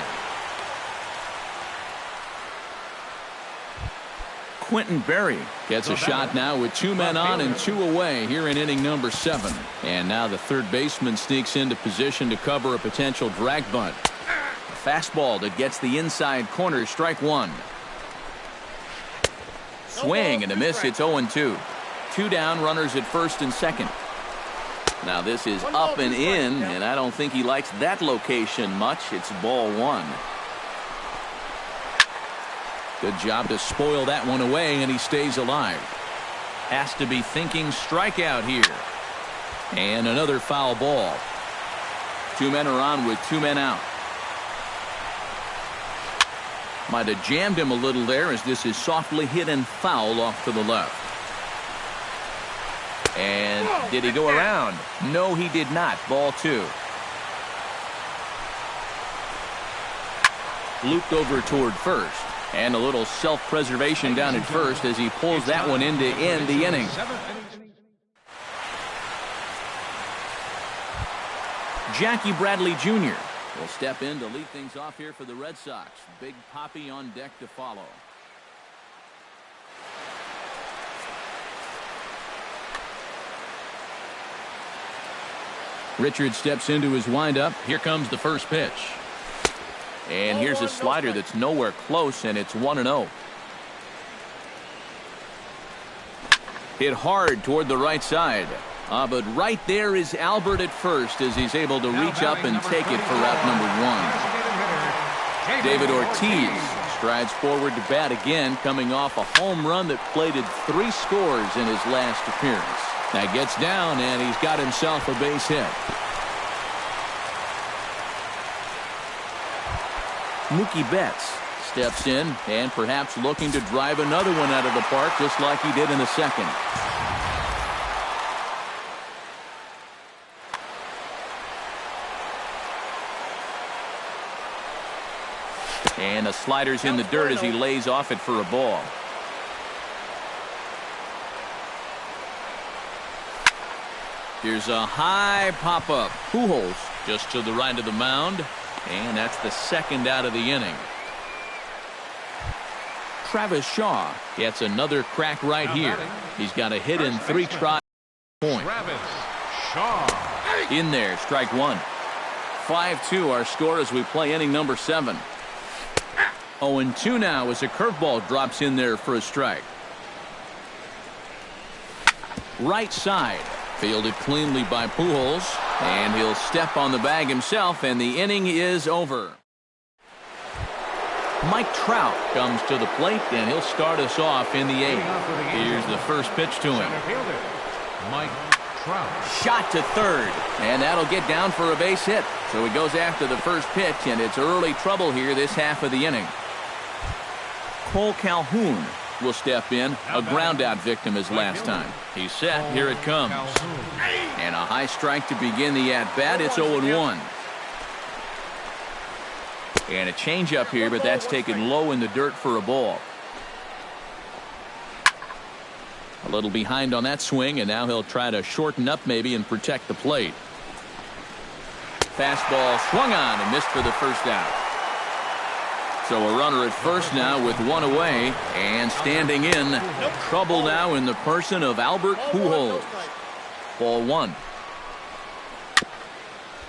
A: Quentin Berry gets a shot now with 2 men on and 2 away here in inning number 7. And now the third baseman sneaks into position to cover a potential drag bunt. A fastball that gets the inside corner, strike 1. Swing and a miss. It's 0-2. 2 down, runners at first and second. Now this is up and in, and I don't think he likes that location much. It's ball 1. Good job to spoil that one away, and he stays alive. Has to be thinking strikeout here. And another foul ball. 2 men are on with 2 men out. Might have jammed him a little there as this is softly hit and foul off to the left. And did he go around? No, he did not. Ball 2. Looped over toward first. And a little self-preservation down at first as he pulls that one in to end the inning. Jackie Bradley Jr. will step in to lead things off here for the Red Sox. Big Poppy on deck to follow. Richard steps into his windup. Here comes the first pitch. And here's a slider that's nowhere close, and it's 1-0. Hit hard toward the right side. But right there is Albert at first as he's able to reach up and take it for out number 1. David Ortiz strides forward to bat again, coming off a home run that plated 3 scores in his last appearance. Now gets down, and he's got himself a base hit. Mookie Betts steps in and perhaps looking to drive another one out of the park just like he did in the second. And the slider's in the dirt as he lays off it for a ball. Here's a high pop-up. Pujols just to the right of the mound. And that's the second out of the inning. Travis Shaw gets another crack right here. He's got a hit in 3 tries.
C: Travis Shaw.
A: In there, strike 1. 5-2 our score as we play inning number 7. 0-2 now as a curveball drops in there for a strike. Right side. Fielded cleanly by Pujols, and he'll step on the bag himself, and the inning is over. Mike Trout comes to the plate, and he'll start us off in the 8th. Here's the first pitch to him.
C: Mike Trout.
A: Shot to third, and that'll get down for a base hit. So he goes after the first pitch, and it's early trouble here this half of the inning. Cole Calhoun will step in, a ground-out victim as last time. He's set. Here it comes. And a high strike to begin the at-bat. It's 0-1. And a changeup here, but that's taken low in the dirt for a ball. A little behind on that swing, and now he'll try to shorten up maybe and protect the plate. Fastball swung on and missed for the first out. So a runner at first now with 1 away, and standing in, trouble now in the person of Albert Pujols. Ball 1.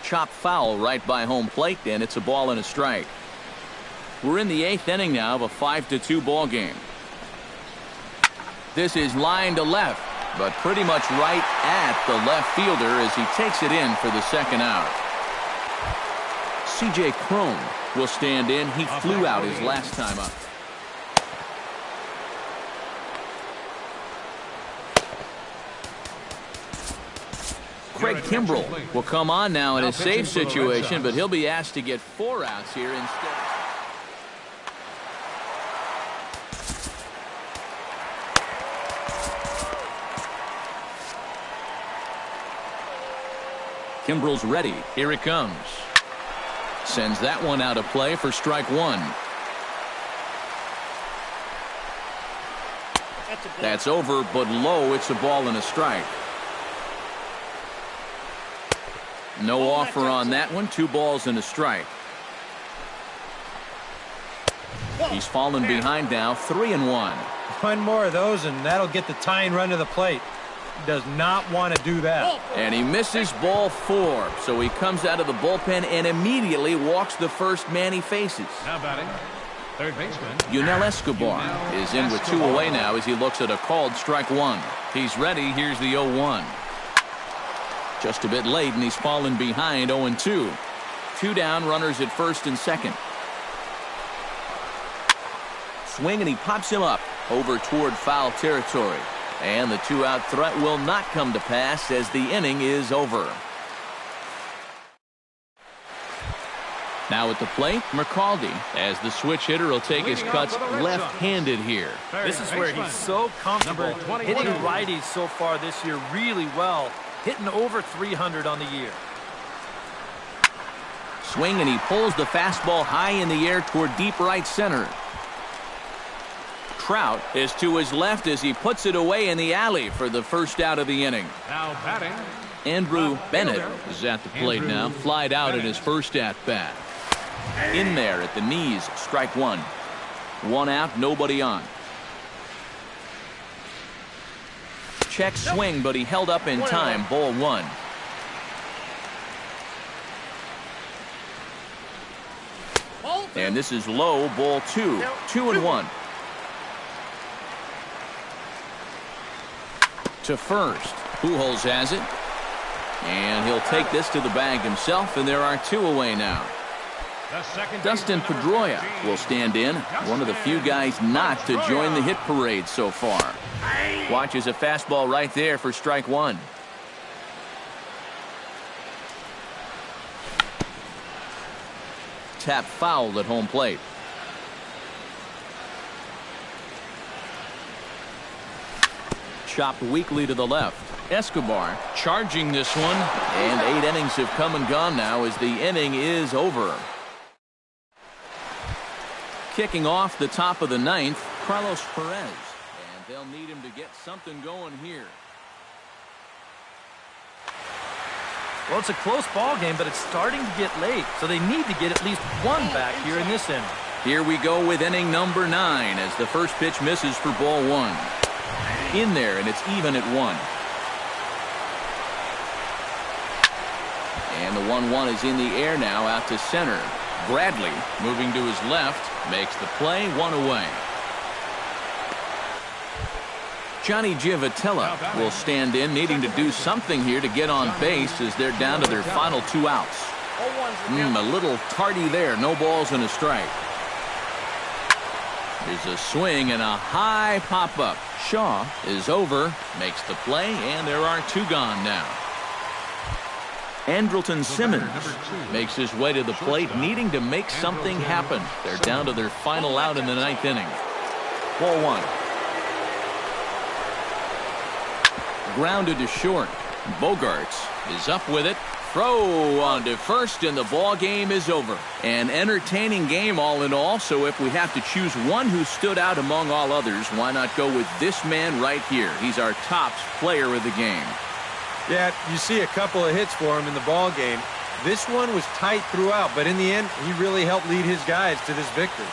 A: Chop foul right by home plate, and it's a ball and a strike. We're in the 8th inning now of a 5-2 ball game. This is line to left, but pretty much right at the left fielder as he takes it in for the second out. C.J. Cron will stand in. He flew out his last time up. Craig Kimbrell will come on now in a safe situation, but he'll be asked to get 4 outs here instead. Kimbrell's ready. Here it comes. Sends that one out of play for strike 1. That's over, but low. It's a ball and a strike. No offer on that one. 2 balls and a strike. He's fallen behind now, 3-1.
B: One more of those, and that'll get the tying run to the plate. He does not want to do that.
A: And he misses ball 4, so he comes out of the bullpen and immediately walks the first man he faces.
C: Now batting, third baseman
A: Yunel Escobar is in with 2 away now as he looks at a called strike 1. He's ready. Here's the 0-1. Just a bit late, and he's fallen behind 0-2. 2 down, runners at first and second. Swing, and he pops him up over toward foul territory. And the 2-out threat will not come to pass as the inning is over. Now at the plate, McCaldy, as the switch hitter, will take his cuts left-handed here.
D: This is where he's so comfortable hitting righties so far this year really well, hitting over 300 on the year.
A: Swing, and he pulls the fastball high in the air toward deep right center. Trout is to his left as he puts it away in the alley for the first out of the inning.
C: now batting.
A: Andrew Bennett is at the plate now, flied out in his first at-bat. In there at the knees, strike 1. 1 out, nobody on. Check swing, but he held up in time, ball 1. And this is low, ball 2. 2-1. To first. Pujols has it. And he'll take this to the bag himself, and there are 2 away now. Dustin Pedroia will stand in, one of the few guys not to join the hit parade so far. Watches a fastball right there for strike 1. Tap foul at home plate. Chopped weakly to the left. Escobar charging this one, and 8 innings have come and gone now as the inning is over. Kicking off the top of the 9th, Carlos Perez, and they'll need him to get something going here.
D: Well, it's a close ball game, but it's starting to get late, so they need to get at least 1 back here in this inning.
A: Here we go with inning number 9 as the first pitch misses for ball 1. In there, and it's even at 1. And the 1-1 is in the air now out to center. Bradley moving to his left makes the play, 1 away. Johnny Giavotella will stand in, needing to do something here to get on base as they're down to their final 2 outs. A little tardy there, no balls and a strike. There's a swing and a high pop-up. Shaw is over, makes the play, and there are 2 gone now. Andrelton Simmons makes his way to the plate, needing to make something happen. They're down to their final out in the 9th inning. Ball 1. Grounded to short. Bogarts is up with it. Throw on to first, and the ball game is over. An entertaining game all in all, so if we have to choose one who stood out among all others, why not go with this man right here? He's our top player of the game.
B: Yeah, you see a couple of hits for him in the ball game. This one was tight throughout, but in the end, he really helped lead his guys to this victory.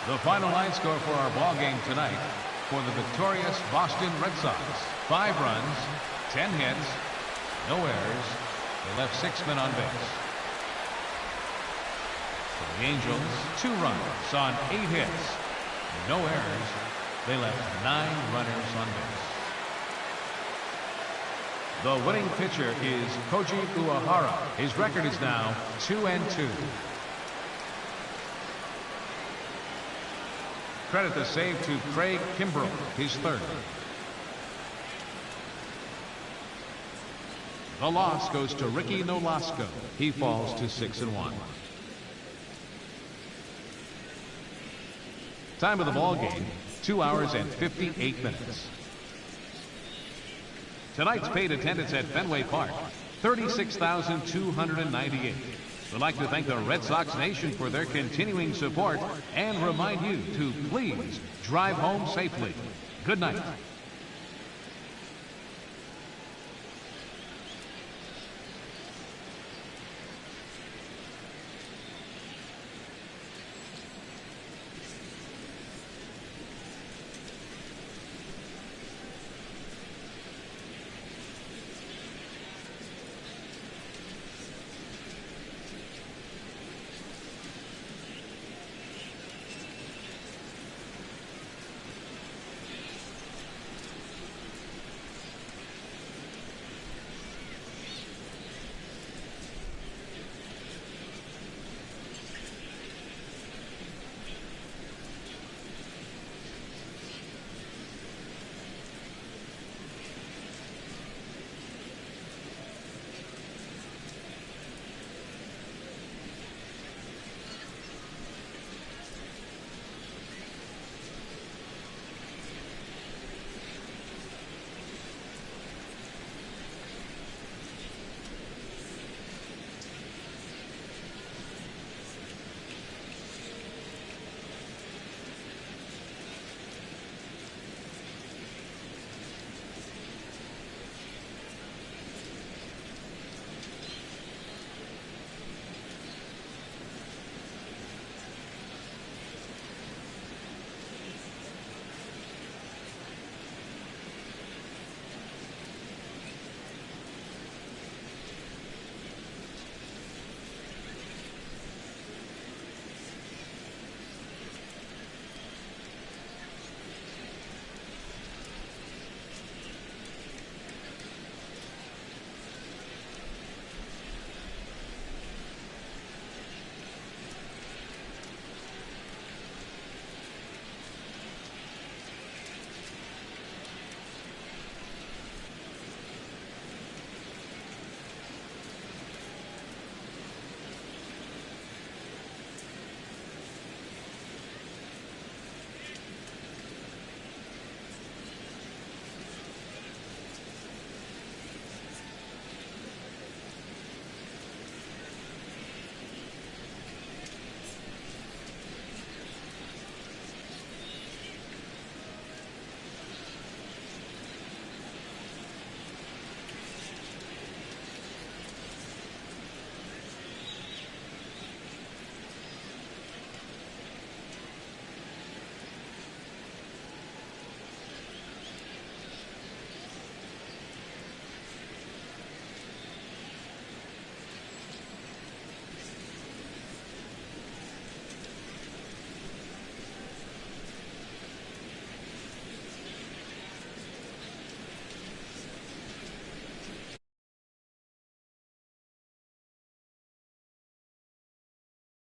C: The final line score for our ball game tonight for the victorious Boston Red Sox: 5 runs, 10 hits, no errors. They left 6 men on base. For the Angels, 2 runs on 8 hits, no errors. They left 9 runners on base. The winning pitcher is Koji Uehara. His record is now 2-2. Credit the save to Craig Kimbrell, his 3rd. The loss goes to Ricky Nolasco. He falls to 6-1. Time of the ball game, 2 hours and 58 minutes. Tonight's paid attendance at Fenway Park, 36,298. We'd like to thank the Red Sox Nation for their continuing support and remind you to please drive home safely. Good night.